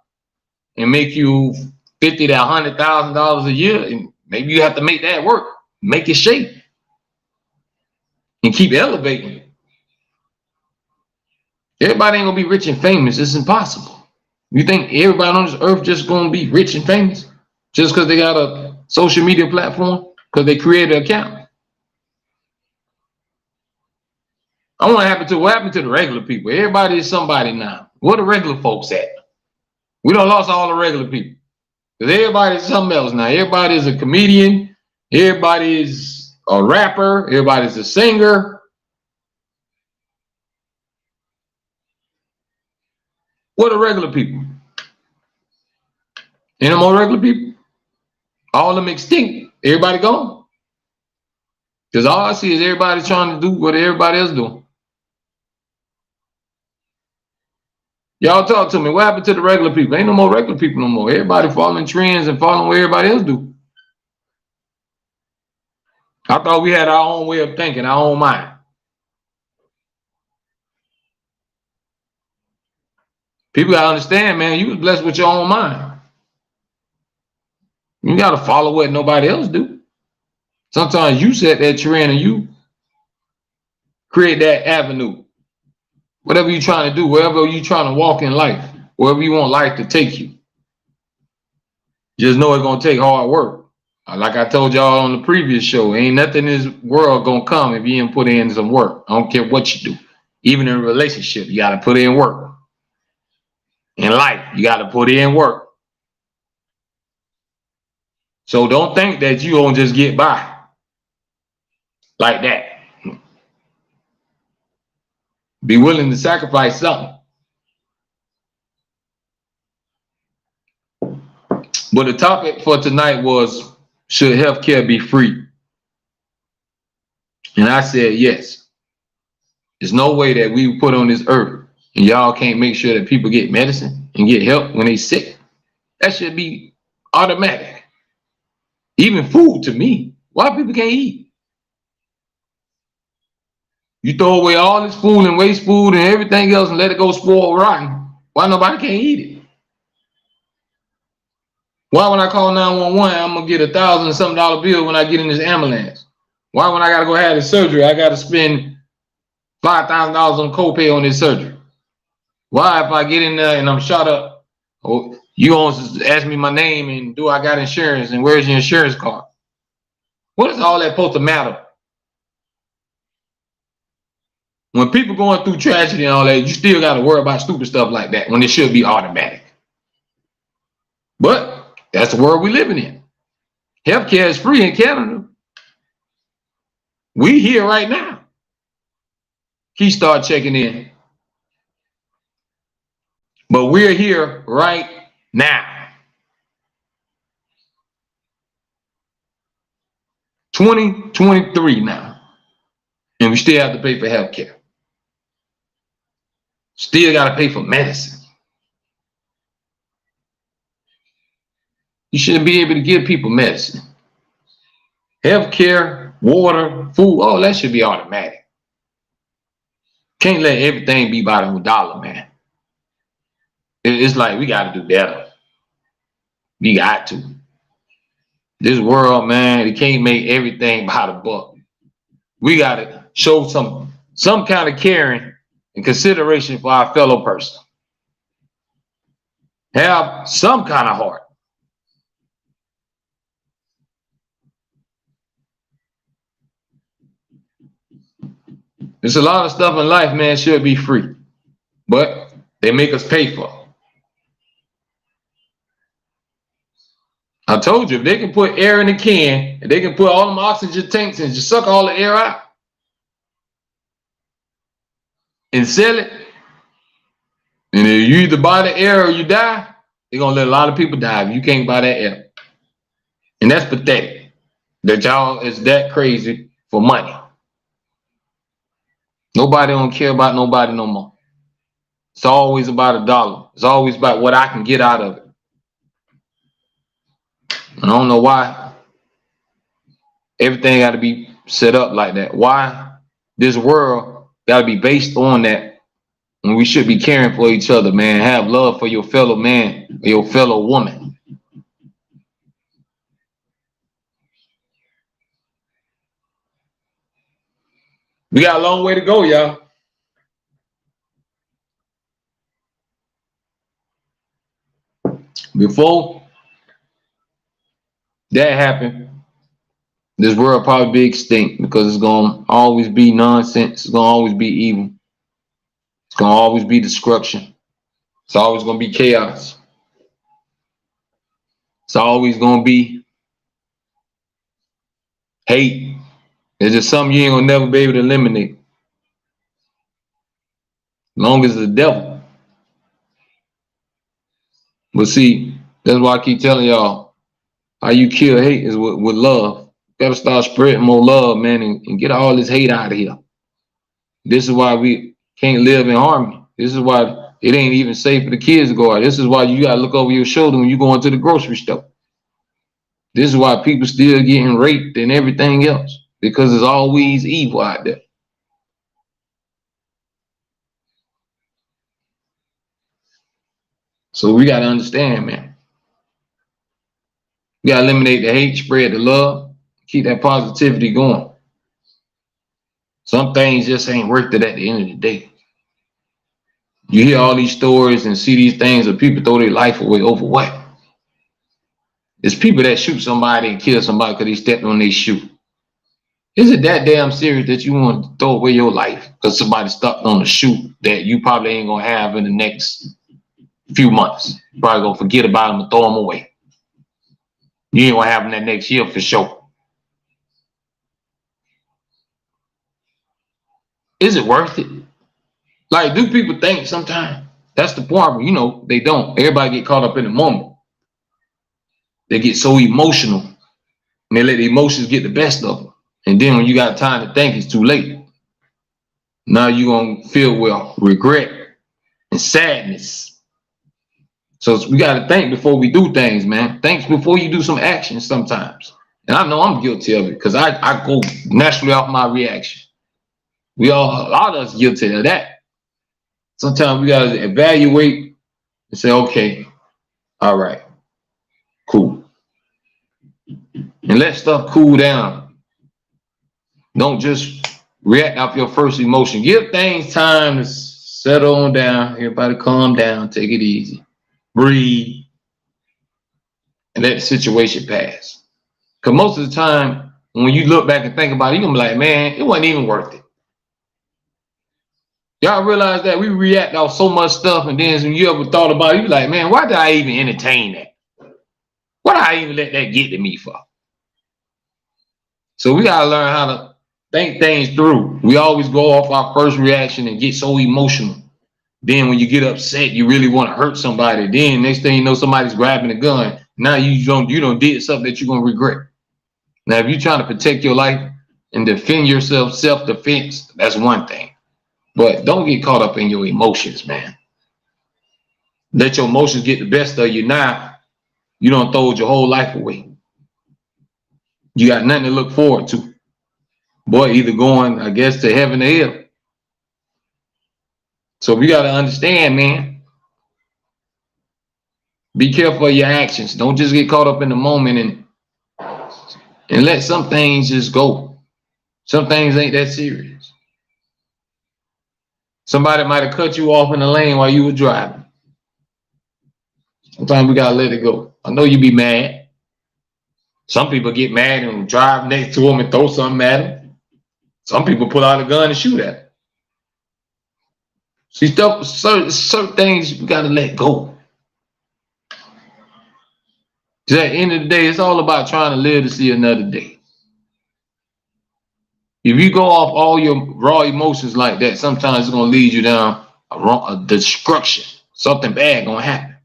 and make you $50,000 to $100,000 a year, and maybe you have to make that work. Make it shake and keep elevating. Everybody ain't gonna be rich and famous. It's impossible. You think everybody on this earth just gonna be rich and famous just because they got a social media platform, because they created an account? I want to what happened to the regular people? Everybody is somebody now. Where the regular folks at? We done lost all the regular people. Because everybody is something else now. Everybody is a comedian. Everybody is a rapper. Everybody is a singer. What are regular people? Ain't no more regular people? All of them extinct. Everybody gone? Because all I see is everybody trying to do what everybody else doing. Y'all talk to me. What happened to the regular people? Ain't no more regular people no more. Everybody following trends and following what everybody else do. I thought we had our own way of thinking, our own mind. People gotta understand, man, you was blessed with your own mind. You gotta follow what nobody else do. Sometimes you set that trend and you create that avenue. Whatever you're trying to do, wherever you're trying to walk in life, wherever you want life to take you. Just know it's gonna take hard work. Like I told y'all on the previous show, ain't nothing in this world gonna come if you didn't put in some work. I don't care what you do. Even in a relationship, you gotta put in work. In life, you gotta put in work. So don't think that you gonna just get by like that. Be willing to sacrifice something. But the topic for tonight was, should healthcare be free? And I said yes. There's no way that we put on this earth and y'all can't make sure that people get medicine and get help when they sick. That should be automatic. Even food, to me. Why people can't eat? You throw away all this food and waste food and everything else and let it go spoil rotten. Why nobody can't eat it? Why when I call 911, I'm gonna get $1,000 and something bill when I get in this ambulance? Why when I gotta go have this surgery, I gotta spend $5,000 on copay on this surgery? Why if I get in there and I'm shot up, oh, you gonna ask me my name and do I got insurance and where's your insurance card? What is all that supposed to matter? When people going through tragedy and all that, you still got to worry about stupid stuff like that when it should be automatic. But that's the world we living in. Healthcare is free in Canada. We here right now. He start checking in. But we're here right now. 2023 now. And we still have to pay for healthcare. Still got to pay for medicine. You shouldn't be able to give people medicine. Healthcare, water, food, all that should be automatic. Can't let everything be by the dollar, man. It's like we got to do better. We got to. This world, man, it can't make everything by the buck. We got to show some kind of caring and consideration for our fellow person. Have some kind of heart. There's a lot of stuff in life, man, should be free, but they make us pay for it. I told you, if they can put air in a can, and they can put all them oxygen tanks and just suck all the air out and sell it, and if you either buy the air or you die, they're going to let a lot of people die if you can't buy that air. And that's pathetic that y'all is that crazy for money. Nobody don't care about nobody no more. It's always about a dollar. It's always about what I can get out of it. I don't know why everything got to be set up like that. Why this world got to be based on that when we should be caring for each other, man. Have love for your fellow man or your fellow woman. We got a long way to go, y'all. Before that happened, this world probably be extinct because it's gonna always be nonsense. It's gonna always be evil. It's gonna always be destruction. It's always gonna be chaos. It's always gonna be hate. It's just something you ain't gonna never be able to eliminate. Long as the devil. But see, that's why I keep telling y'all, how you kill hate is with love. You gotta start spreading more love, man, and get all this hate out of here. This is why we can't live in harmony. This is why it ain't even safe for the kids to go out. This is why you gotta look over your shoulder when you go into the grocery store. This is why people still getting raped and everything else, because there's always evil out there. So we gotta understand, man. We gotta eliminate the hate, spread the love, keep that positivity going. Some things just ain't worth it at the end of the day. You hear all these stories and see these things of people throw their life away over what? It's people that shoot somebody and kill somebody because they stepped on their shoe. Is it that damn serious that you want to throw away your life because somebody stepped on a shoe that you probably ain't gonna have in the next few months? You're probably gonna forget about them and throw them away. You ain't gonna have them that next year for sure. Is it worth it? Like, do people think sometimes? That's the point, you know, they don't. Everybody get caught up in the moment. They get so emotional and they let the emotions get the best of them. And then when you got time to think, it's too late. Now you're going to feel with regret and sadness. So we got to think before we do things, man. Think before you do some action sometimes. And I know I'm guilty of it because I go naturally off my reaction. A lot of us guilty of that. Sometimes we got to evaluate and say, okay, all right, cool. And let stuff cool down. Don't just react off your first emotion. Give things time to settle on down. Everybody calm down. Take it easy. Breathe. And let the situation pass. Because most of the time, when you look back and think about it, you're going to be like, man, it wasn't even worth it. Y'all realize that we react off so much stuff, and then when you ever thought about it, you be like, man, why did I even entertain that? Why did I even let that get to me for? So we got to learn how to think things through. We always go off our first reaction and get so emotional. Then when you get upset, you really want to hurt somebody. Then next thing you know, somebody's grabbing a gun. Now you don't did something that you're going to regret. Now, if you're trying to protect your life and defend yourself, self-defense, that's one thing. But don't get caught up in your emotions, man. Let your emotions get the best of you. Now, you don't throw your whole life away. You got nothing to look forward to. Boy, either going, I guess, to heaven or hell. So we got to understand, man. Be careful of your actions. Don't just get caught up in the moment and let some things just go. Some things ain't that serious. Somebody might have cut you off in the lane while you were driving. Sometimes we got to let it go. I know you be mad. Some people get mad and drive next to them and throw something at them. Some people pull out a gun and shoot at them. See, certain things we got to let go. Because at the end of the day, it's all about trying to live to see another day. If you go off all your raw emotions like that, sometimes it's going to lead you down a destruction. Something bad going to happen.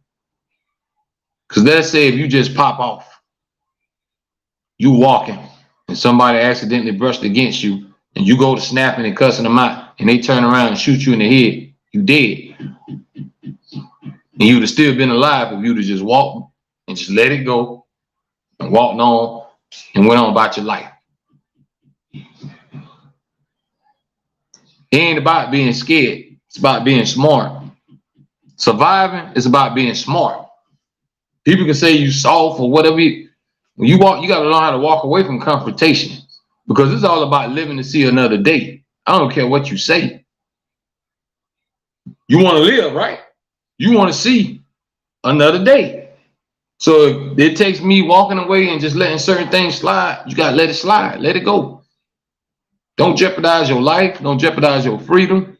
Because let's say if you just pop off, you walking and somebody accidentally brushed against you and you go to snapping and cussing them out and they turn around and shoot you in the head, you dead. And you'd have still been alive if you'd have just walked and just let it go and walked on and went on about your life. It ain't about being scared. It's about being smart. Surviving is about being smart. People can say you soft or whatever. When you walk, you got to learn how to walk away from confrontation because it's all about living to see another day. I don't care what you say. You want to live, right? You want to see another day. So if it takes me walking away and just letting certain things slide, you got to let it slide. Let it go. Don't jeopardize your life. Don't jeopardize your freedom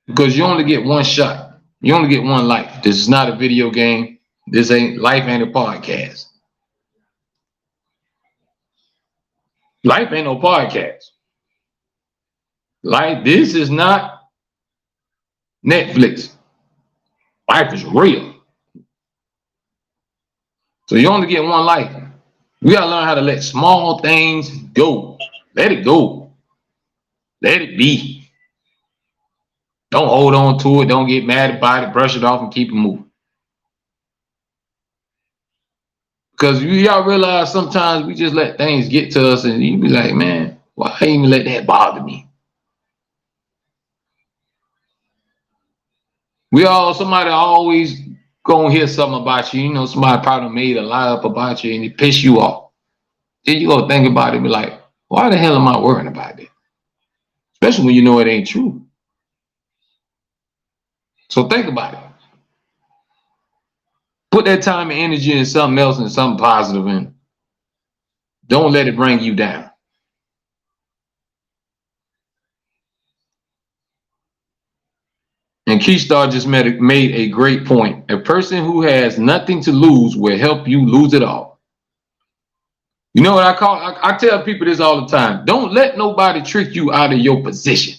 because you only get one shot. You only get one life. This is not a video game. This ain't life, ain't a podcast. Life ain't no podcast. Life, this is not Netflix. Life is real. So you only get one life. We gotta learn how to let small things go. Let it go. Let it be. Don't hold on to it. Don't get mad about it. Brush it off and keep it moving. Because y'all realize sometimes we just let things get to us and you be like, man, why even let that bother me? Somebody always gonna hear something about you. You know, somebody probably made a lie up about you and it piss you off. Then you go think about it and be like, why the hell am I worrying about that? Especially when you know it ain't true. So think about it. Put that time and energy in something else and something positive and don't let it bring you down. And Keystar just made a great point. A person who has nothing to lose will help you lose it all. You know what I tell people this all the time. Don't let nobody trick you out of your position.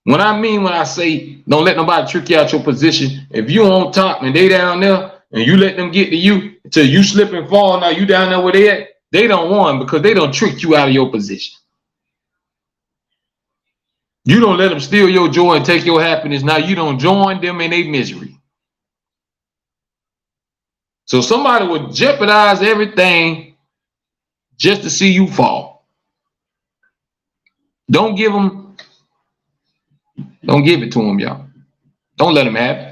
When I say don't let nobody trick you out your position, if you on top and they down there, and you let them get to you until you slip and fall. Now you down there where they at. They don't won because they don't trick you out of your position. You don't let them steal your joy and take your happiness. Now you don't join them in their misery. So somebody would jeopardize everything just to see you fall. Don't give it to them, y'all. Don't let them have it.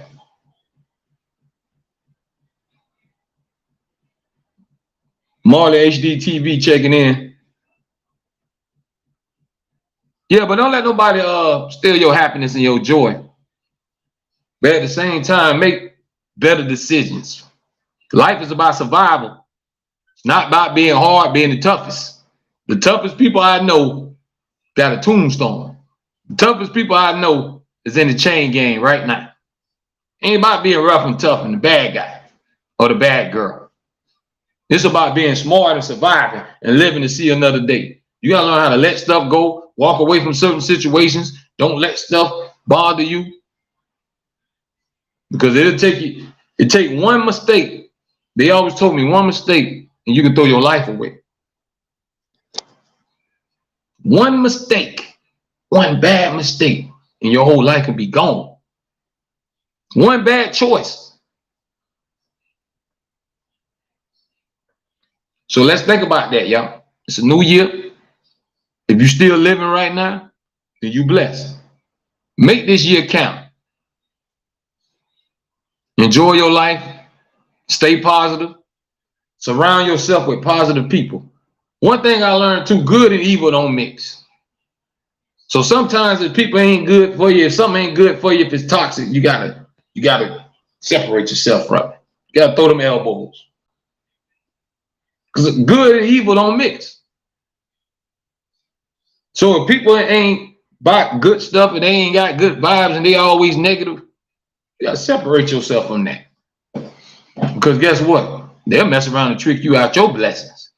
Marley HD TV checking in. Yeah, but don't let nobody steal your happiness and your joy. But at the same time, make better decisions. Life is about survival. It's not about being hard, being the toughest. The toughest people I know got a tombstone. The toughest people I know is in the chain gang right now. Ain't about being rough and tough and the bad guy or the bad girl. It's about being smart and surviving and living to see another day. You gotta learn how to let stuff go, walk away from certain situations. Don't let stuff bother you. Because it take one mistake. They always told me one mistake and you can throw your life away. One mistake, one bad mistake, and your whole life can be gone. One bad choice. So let's think about that, y'all. It's a new year. If you're still living right now, then you blessed. Make this year count. Enjoy your life. Stay positive. Surround yourself with positive people. One thing I learned too, good and evil don't mix. So sometimes if people ain't good for you, if something ain't good for you, if it's toxic, you gotta separate yourself from it. You gotta throw them elbows. Because good and evil don't mix. So if people ain't about good stuff and they ain't got good vibes and they always negative, you gotta separate yourself from that. Because guess what? They'll mess around and trick you out your blessings.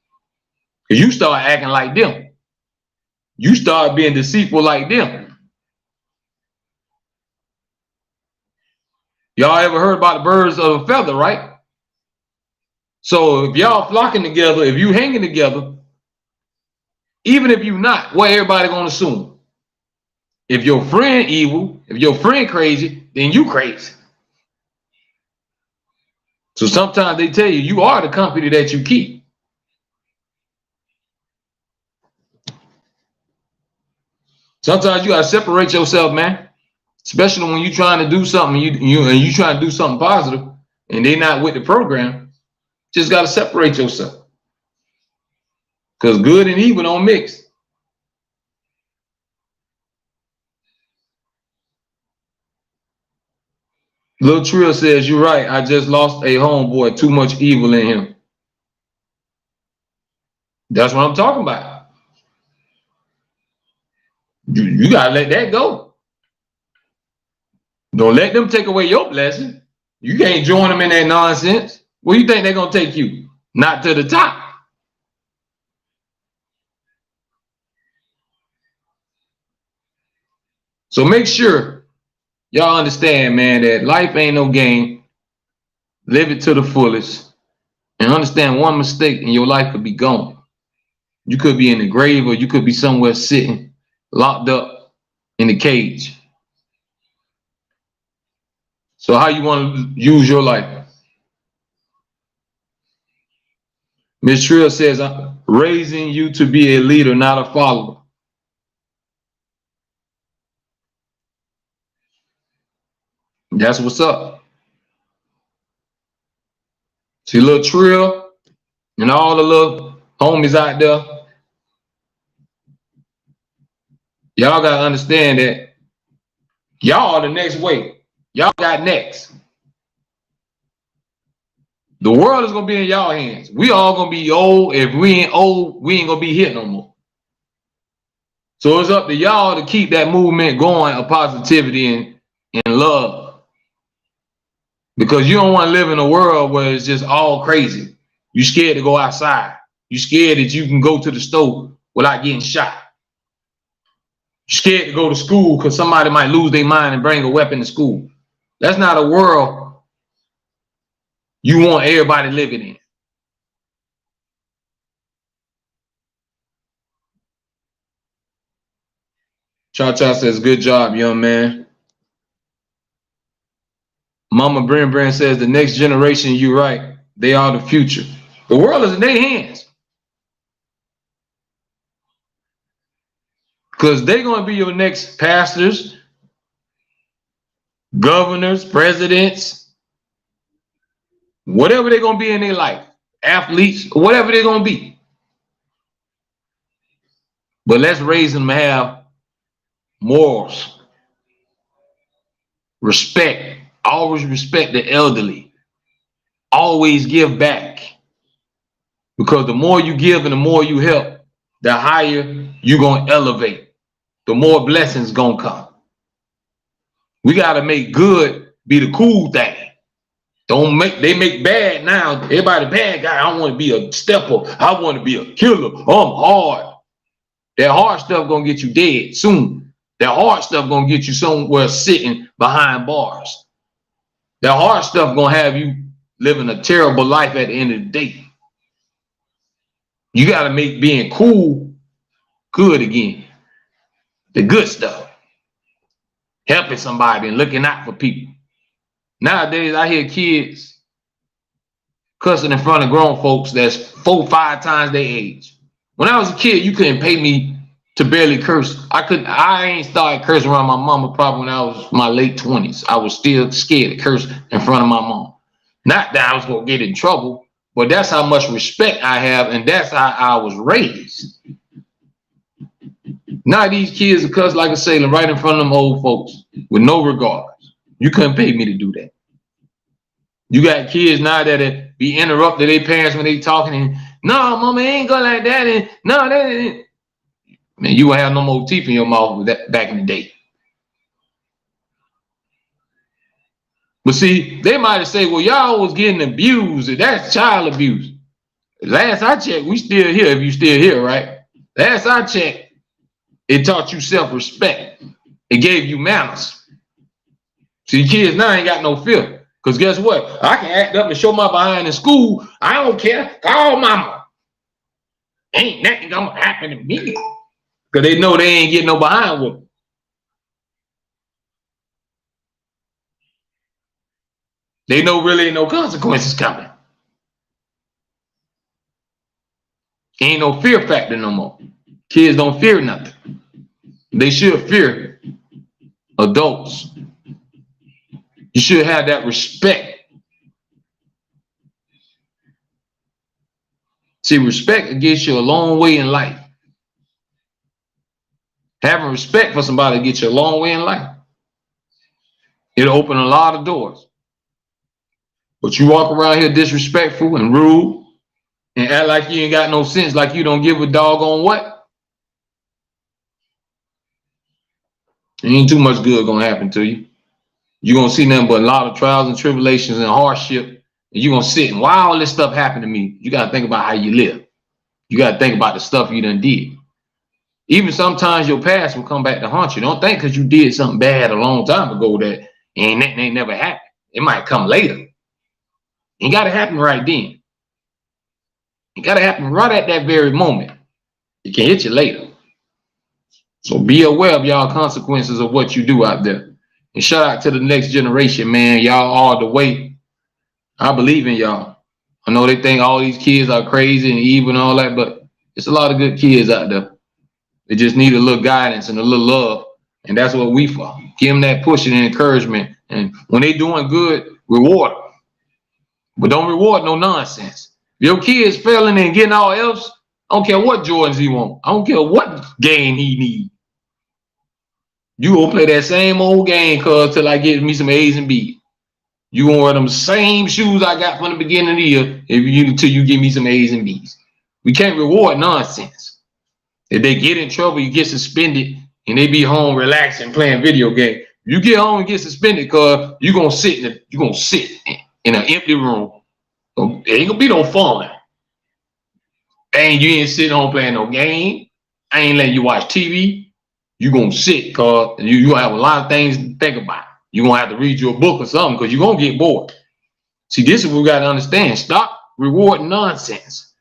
Because you start acting like them. You start being deceitful like them. Y'all ever heard about the birds of a feather, right? So if y'all flocking together, if you hanging together, even if you not, what everybody gonna assume? If your friend evil, if your friend crazy, then you crazy. So sometimes they tell you are the company that you keep. Sometimes you gotta separate yourself, man. Especially when you're trying to do something, you trying to do something positive, and they're not with the program. Just gotta separate yourself. Because good and evil don't mix. Lil Trill says, you're right. I just lost a homeboy. Too much evil in him. That's what I'm talking about. You gotta let that go. Don't let them take away your blessing. You can't join them in that nonsense. Where you think they're gonna take you? Not to the top. So make sure y'all understand, man, that life ain't no game. Live it to the fullest. And understand one mistake and your life could be gone. You could be in the grave or you could be somewhere sitting, locked up in the cage. So how you want to use your life? Ms. Trill says, I'm raising you to be a leader, not a follower. That's what's up. See, little Trill and all the little homies out there, y'all got to understand that y'all are the next wave. Y'all got next. The world is going to be in y'all hands. We all going to be old. If we ain't old, we ain't going to be here no more. So it's up to y'all to keep that movement going of positivity and love. Because you don't want to live in a world where it's just all crazy. You're scared to go outside. You're scared that you can go to the store without getting shot. You're scared to go to school because somebody might lose their mind and bring a weapon to school. That's not a world you want everybody living in. Cha-Cha says, good job, young man. Mama Bren says, the next generation, you right. They are the future. The world is in their hands. Because they're going to be your next pastors, governors, presidents, whatever they're going to be in their life, athletes, whatever they're going to be. But let's raise them to have morals, respect, always respect the elderly, always give back. Because the more you give and the more you help, the higher you're going to elevate. The more blessings going to come. We got to make good be the cool thing. They make bad now. Everybody bad guy. I want to be a stepper. I want to be a killer. I'm hard. That hard stuff going to get you dead soon. That hard stuff going to get you somewhere sitting behind bars. That hard stuff going to have you living a terrible life at the end of the day. You got to make being cool good again. The good stuff. Helping somebody and looking out for people. Nowadays, I hear kids cussing in front of grown folks that's 4 or 5 times their age. When I was a kid, you couldn't pay me to barely curse. I ain't started cursing around my mama probably when I was in my late 20s. I was still scared to curse in front of my mom. Not that I was going to get in trouble, but that's how much respect I have, and that's how I was raised. Now these kids are cussing like a sailor right in front of them old folks with no regards. You couldn't pay me to do that. You got kids now that be interrupted their parents when they talking and no, mama ain't go like that and no, that ain't. Man, you won't have no more teeth in your mouth with that back in the day. But see, they might have said, well, y'all was getting abused, and that's child abuse. Last I checked, we still here, if you still here, right? Last I checked, it taught you self-respect. It gave you manners. See, kids now ain't got no fear. Because guess what? I can act up and show my behind in school. I don't care. Call mama. Ain't nothing gonna happen to me. Because they know they ain't getting no behind with them. They know really ain't no consequences coming. Ain't no fear factor no more. Kids don't fear nothing. They should fear adults. You should have that respect. See, respect gets you a long way in life. Having respect for somebody gets you a long way in life. It'll open a lot of doors. But you walk around here disrespectful and rude and act like you ain't got no sense, like you don't give a doggone what? Ain't too much good gonna happen to you. You're gonna see nothing but a lot of trials and tribulations and hardship. And you're gonna sit and why all this stuff happened to me? You gotta think about how you live. You gotta think about the stuff you done did. Even sometimes your past will come back to haunt you. Don't think because you did something bad a long time ago that ain't never happened. It might come later. It gotta happen right then. It gotta happen right at that very moment. It can hit you later. So be aware of y'all consequences of what you do out there. And shout out to the next generation, man. Y'all all the way. I believe in y'all. I know they think all these kids are crazy and evil and all that, but it's a lot of good kids out there. They just need a little guidance and a little love. And that's what we for. Give them that push and encouragement. And when they doing good, reward them. But don't reward no nonsense. If your kid's failing and getting all else, I don't care what Jordans he want. I don't care what game he need. You gonna play that same old game, cuz, till I get me some A's and B's. You gonna wear them same shoes I got from the beginning of the year until you give me some A's and B's. We can't reward nonsense. If they get in trouble, you get suspended, and they be home relaxing, playing video game. You get home and get suspended, cuz you gonna sit in an empty room. There ain't gonna be no fun. And you ain't sitting home playing no game. I ain't letting you watch TV. You gonna sit, cuz you gonna have a lot of things to think about. You gonna have to read your book or something, cuz you gonna get bored. See, this is what we got to understand. Stop rewarding nonsense.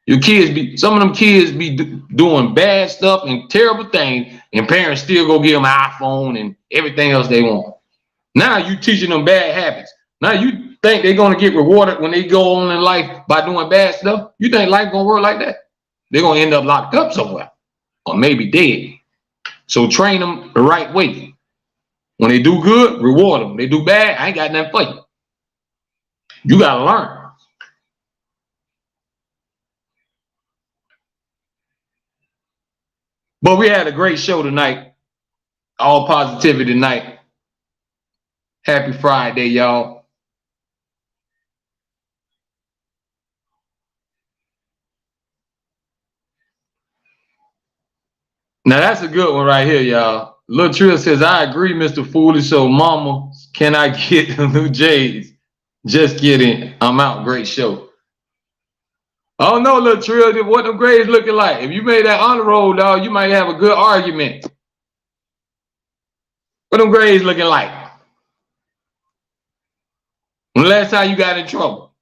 Some of them kids be doing bad stuff and terrible things, and parents still go give them an iPhone and everything else they want. Now you teaching them bad habits. Now you think they're gonna get rewarded when they go on in life by doing bad stuff? You think life gonna work like that? They're gonna end up locked up somewhere, or maybe dead. So train them the right way. When they do good, reward them. They do bad, I ain't got nothing for you. You gotta learn. But we had a great show tonight. All positivity tonight. Happy Friday, y'all. Now that's a good one right here, y'all. Lil Trill says, I agree, Mr. Foolish. So mama, can I get the new J's? Just kidding. I'm out. Great show. I don't know, Lil Trill, what them grades looking like. If you made that honor roll, dog, you might have a good argument. What them grades looking like? When the last time you got in trouble?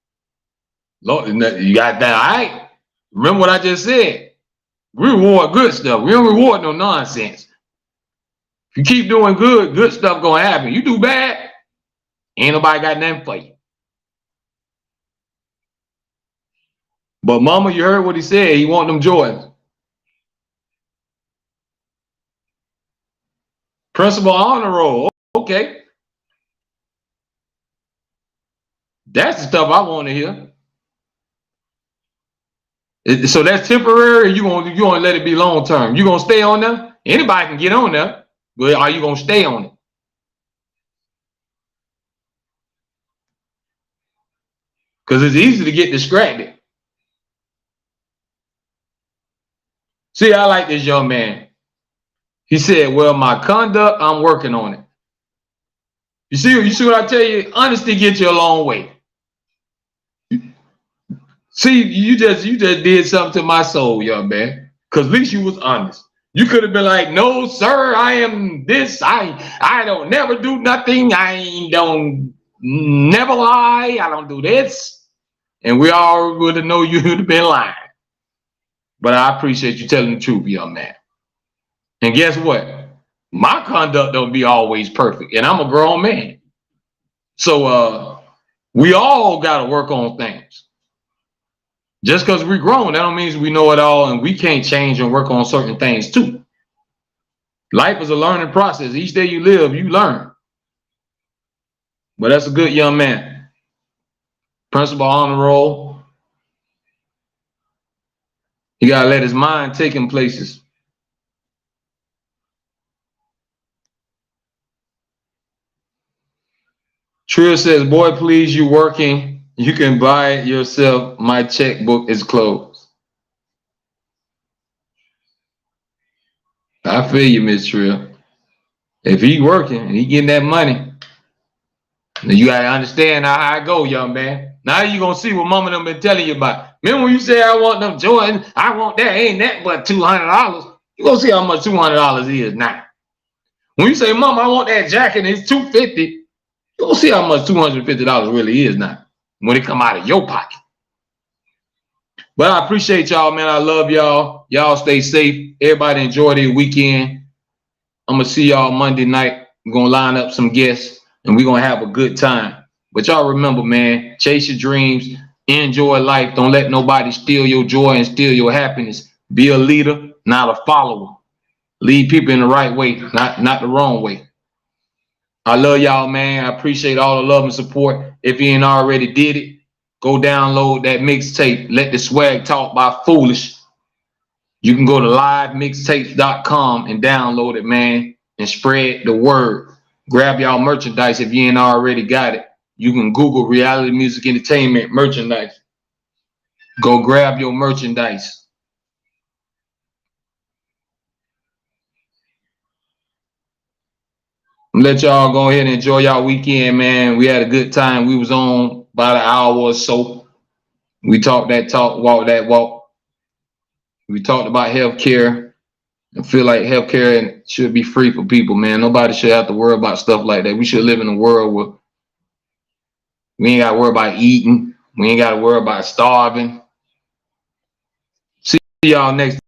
Lord, you got that, all right? Remember what I just said. We reward good stuff. We don't reward no nonsense. If you keep doing good, good stuff gonna happen. You do bad, ain't nobody got nothing for you. But mama, you heard what he said. He want them Jordans. Principal honor roll. Okay. That's the stuff I want to hear. So that's temporary. You gonna let it be long term. You gonna stay on there? Anybody can get on there, but are you gonna stay on it? Because it's easy to get distracted. See, I like this young man. He said, well, my conduct, I'm working on it. You see what I tell you? Honesty gets you a long way. See, you just did something to my soul, young man. Because at least you was honest. You could have been like, no, sir, I am this. I don't never do nothing. I don't never lie. I don't do this. And we all would have known you would have been lying. But I appreciate you telling the truth, young man. And guess what? My conduct don't be always perfect. And I'm a grown man. So we all got to work on things. Just because we're grown, that don't mean we know it all, and we can't change and work on certain things too. Life is a learning process. Each day you live, you learn. But that's a good young man. Principal honor roll. He got to let his mind take him places. Trill says, boy, please, you working. You can buy it yourself. My checkbook is closed. I feel you, Miss Trill. If he working and he getting that money, then you got to understand how I go, young man. Now you going to see what mama done been telling you about. Remember when you say I want them Jordans, I want that, ain't that but $200. You going to see how much $200 is now. When you say, mama, I want that jacket, and it's $250, you going to see how much $250 really is now when it come out of your pocket. But I appreciate y'all, man. I love y'all. Y'all stay safe. Everybody enjoy their weekend. I'm going to see y'all Monday night. We're going to line up some guests, and we're going to have a good time. But y'all remember, man, chase your dreams, enjoy life. Don't let nobody steal your joy and steal your happiness. Be a leader, not a follower. Lead people in the right way, not the wrong way. I love y'all, man. I appreciate all the love and support. If you ain't already did it, go download that mixtape, Let the Swag Talk by Foolish. You can go to livemixtapes.com and download it, man, and spread the word. Grab y'all merchandise if you ain't already got it. You can Google Reality Music Entertainment merchandise. Go grab your merchandise. Let y'all go ahead and enjoy y'all weekend, man. We had a good time. We was on about an hour or so. We talked that talk, walk that walk. We talked about healthcare. I feel like healthcare should be free for people, man. Nobody should have to worry about stuff like that. We should live in a world where We ain't got to worry about eating. We ain't got to worry about starving. See y'all next